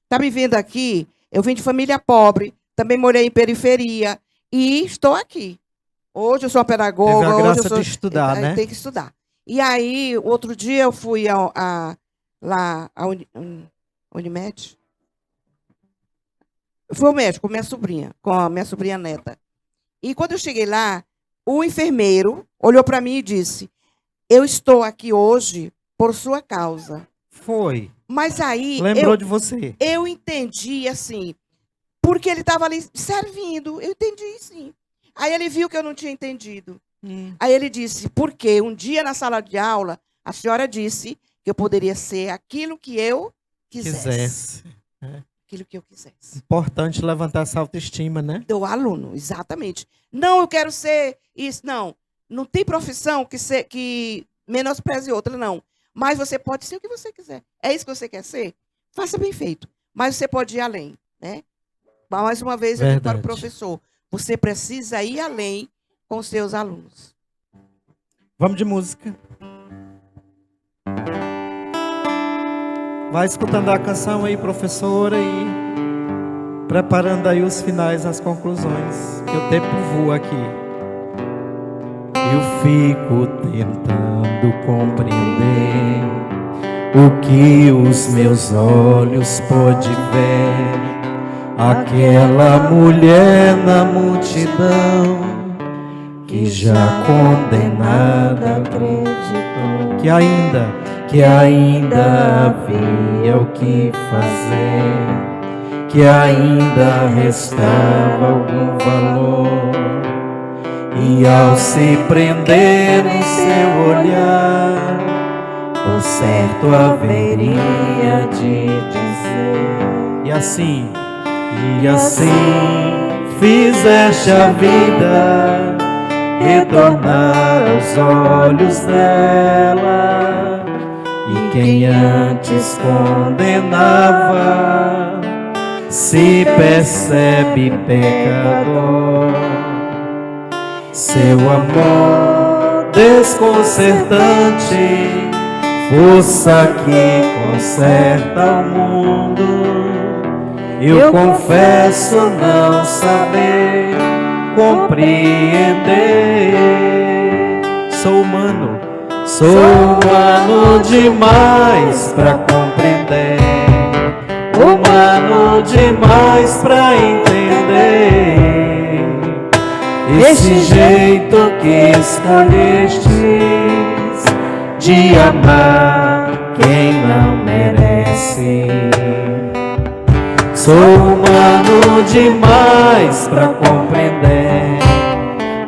Tá me vendo aqui? Eu vim de família pobre, também morei em periferia e estou aqui. Hoje eu sou uma pedagoga. Teve a graça hoje eu sou, de estudar, né? Tem que estudar. E aí, outro dia eu fui lá a Unimed. Eu fui ao médico com a minha sobrinha neta. E quando eu cheguei lá, o enfermeiro olhou para mim e disse: eu estou aqui hoje por sua causa. Foi. Mas aí... Lembrou de você. Eu entendi, assim, porque ele estava ali servindo. Eu entendi, sim. Aí ele viu que eu não tinha entendido. Aí ele disse, porque um dia na sala de aula, a senhora disse que eu poderia ser aquilo que eu quisesse. Aquilo que eu quisesse. Importante levantar essa autoestima, né? Do aluno, exatamente. Não, eu quero ser isso. Não tem profissão que menospreze outra, não. Mas você pode ser o que você quiser. É isso que você quer ser? Faça bem feito. Mas você pode ir além, né? Mais uma vez, eu digo para o professor, você precisa ir além com os seus alunos. Vamos de música. Vai escutando a canção aí, professora, e preparando aí os finais, as conclusões, que o tempo voa aqui. Eu fico tentando compreender o que os meus olhos podem ver. Aquela mulher na multidão que já condenada acreditou que ainda havia o que fazer, que ainda restava algum valor. E ao se prender no seu olhar, o certo haveria de dizer. E assim fizeste a vida retornar aos olhos dela, e quem antes condenava se percebe pecador. Seu amor desconcertante, força que conserta o mundo. Eu confesso não saber compreender. Sou humano demais pra compreender, humano demais pra entender esse jeito que escolhestes de amar quem não merece. Sou humano demais pra compreender,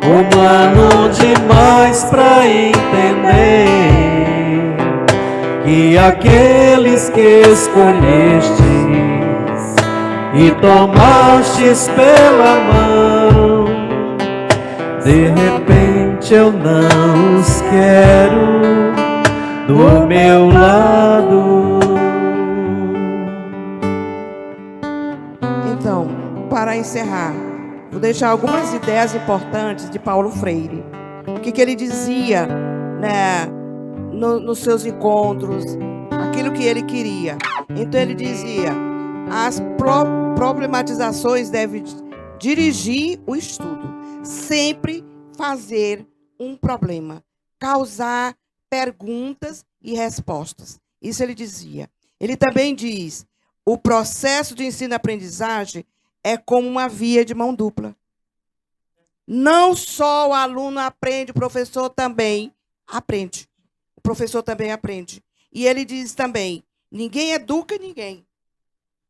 humano demais pra entender que aqueles que escolhestes e tomastes pela mão, de repente eu não os quero do meu lado. Então, para encerrar, vou deixar algumas ideias importantes de Paulo Freire. O que ele dizia, né, nos seus encontros, aquilo que ele queria. Então ele dizia, as problematizações devem dirigir o estudo. Sempre fazer um problema, causar perguntas e respostas. Isso ele dizia. Ele também diz, o processo de ensino-aprendizagem é como uma via de mão dupla. Não só o aluno aprende, o professor também aprende. O professor também aprende. E ele diz também, ninguém educa ninguém.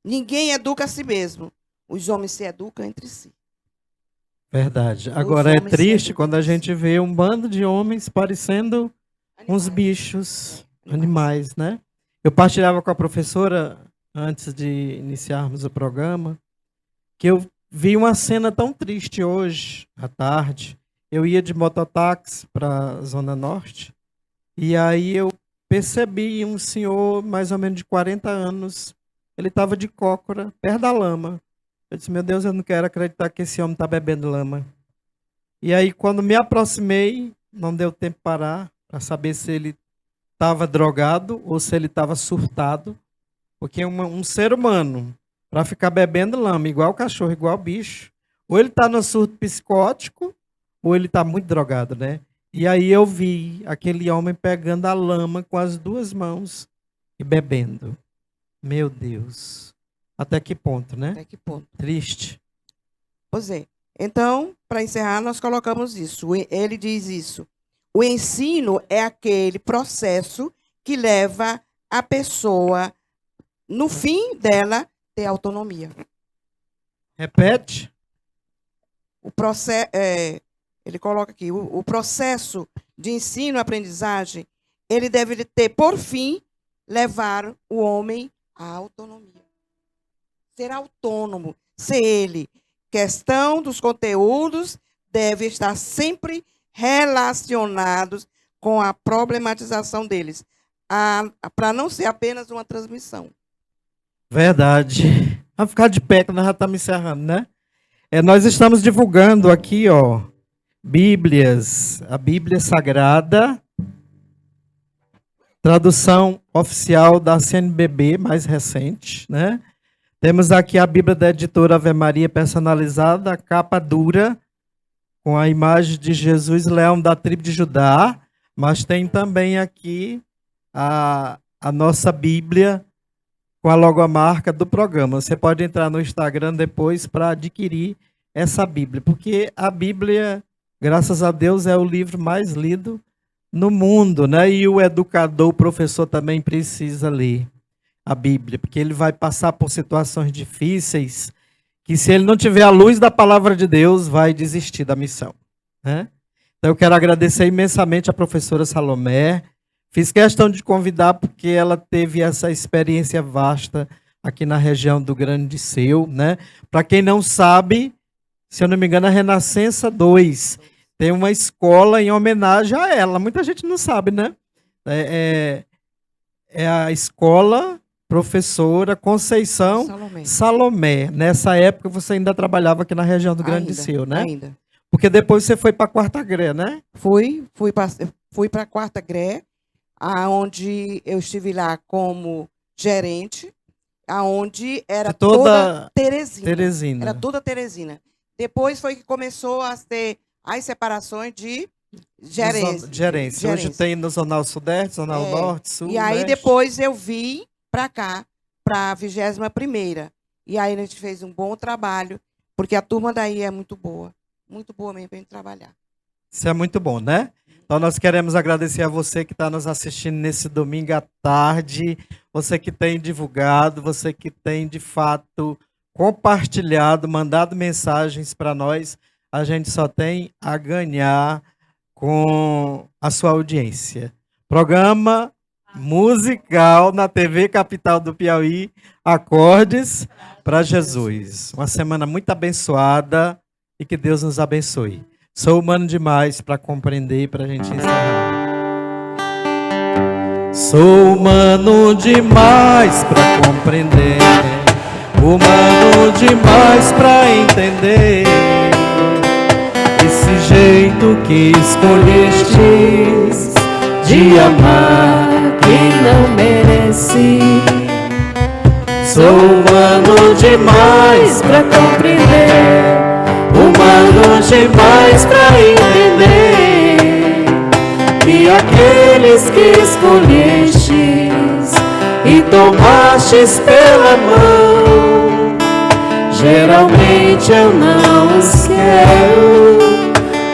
Ninguém educa a si mesmo. Os homens se educam entre si. Verdade. Agora é triste quando a gente vê um bando de homens parecendo uns bichos, animais, né? Eu partilhava com a professora, antes de iniciarmos o programa, que eu vi uma cena tão triste hoje, à tarde. Eu ia de mototáxi para a Zona Norte, e aí eu percebi um senhor, mais ou menos de 40 anos, ele estava de cócora, perto da lama. Eu disse, meu Deus, eu não quero acreditar que esse homem está bebendo lama. E aí, quando me aproximei, não deu tempo de parar, para saber se ele estava drogado ou se ele estava surtado, porque um ser humano, para ficar bebendo lama, igual cachorro, igual bicho, ou ele está no surto psicótico, ou ele está muito drogado, né? E aí eu vi aquele homem pegando a lama com as duas mãos e bebendo. Meu Deus. Até que ponto, né? Até que ponto? Triste. Pois é. Então, para encerrar, nós colocamos isso. Ele diz isso. O ensino é aquele processo que leva a pessoa, no fim dela, ter autonomia. Repete. O processo, ele coloca aqui, o processo de ensino-aprendizagem, ele deve ter, por fim, levar o homem à autonomia. Ser autônomo, ser ele. Questão dos conteúdos deve estar sempre relacionados com a problematização deles, para não ser apenas uma transmissão. Verdade. Vamos ficar de pé, que nós já estamos encerrando, né? Nós estamos divulgando aqui, ó, Bíblias, a Bíblia Sagrada, tradução oficial da CNBB, mais recente, né? Temos aqui a Bíblia da editora Ave Maria personalizada, capa dura, com a imagem de Jesus, leão da tribo de Judá, mas tem também aqui a nossa Bíblia com a logomarca do programa. Você pode entrar no Instagram depois para adquirir essa Bíblia, porque a Bíblia, graças a Deus, é o livro mais lido no mundo, né? E o educador, o professor também precisa ler a Bíblia, porque ele vai passar por situações difíceis, que se ele não tiver a luz da palavra de Deus, vai desistir da missão, né? Então eu quero agradecer imensamente a professora Salomé. Fiz questão de convidar porque ela teve essa experiência vasta aqui na região do Grande Disseu, né? Para quem não sabe, se eu não me engano, a Renascença 2 tem uma escola em homenagem a ela. Muita gente não sabe, né? É a escola Professora Conceição Salomé. Nessa época você ainda trabalhava aqui na região do Grande Disseu, né? Ainda. Porque depois você foi para a Quarta Gré, né? Fui para a Quarta Gré, aonde eu estive lá como gerente, aonde era toda Teresina. Era toda Teresina. Depois foi que começou a ter as separações de gerência. Hoje tem no Zonal Sudeste, Zonal Norte, Sul, e aí Leste. depois eu vim para cá, para a 21ª. E aí a gente fez um bom trabalho, porque a turma daí é muito boa mesmo para a gente trabalhar. Isso é muito bom, né? Então nós queremos agradecer a você que está nos assistindo nesse domingo à tarde, você que tem divulgado, você que tem de fato compartilhado, mandado mensagens para nós. A gente só tem a ganhar com a sua audiência. Programa musical na TV Capital do Piauí, Acordes para Jesus. Uma semana muito abençoada e que Deus nos abençoe. Sou humano demais para compreender, para a gente encerrar. Sou humano demais para compreender, humano demais para entender esse jeito que escolhestes de amar quem não merece. Sou humano demais para compreender, humano demais para entender que aqueles que escolhestes e tomastes pela mão, geralmente eu não os quero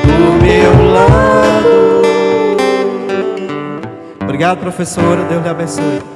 do meu lado. Obrigado, professora. Deus lhe abençoe.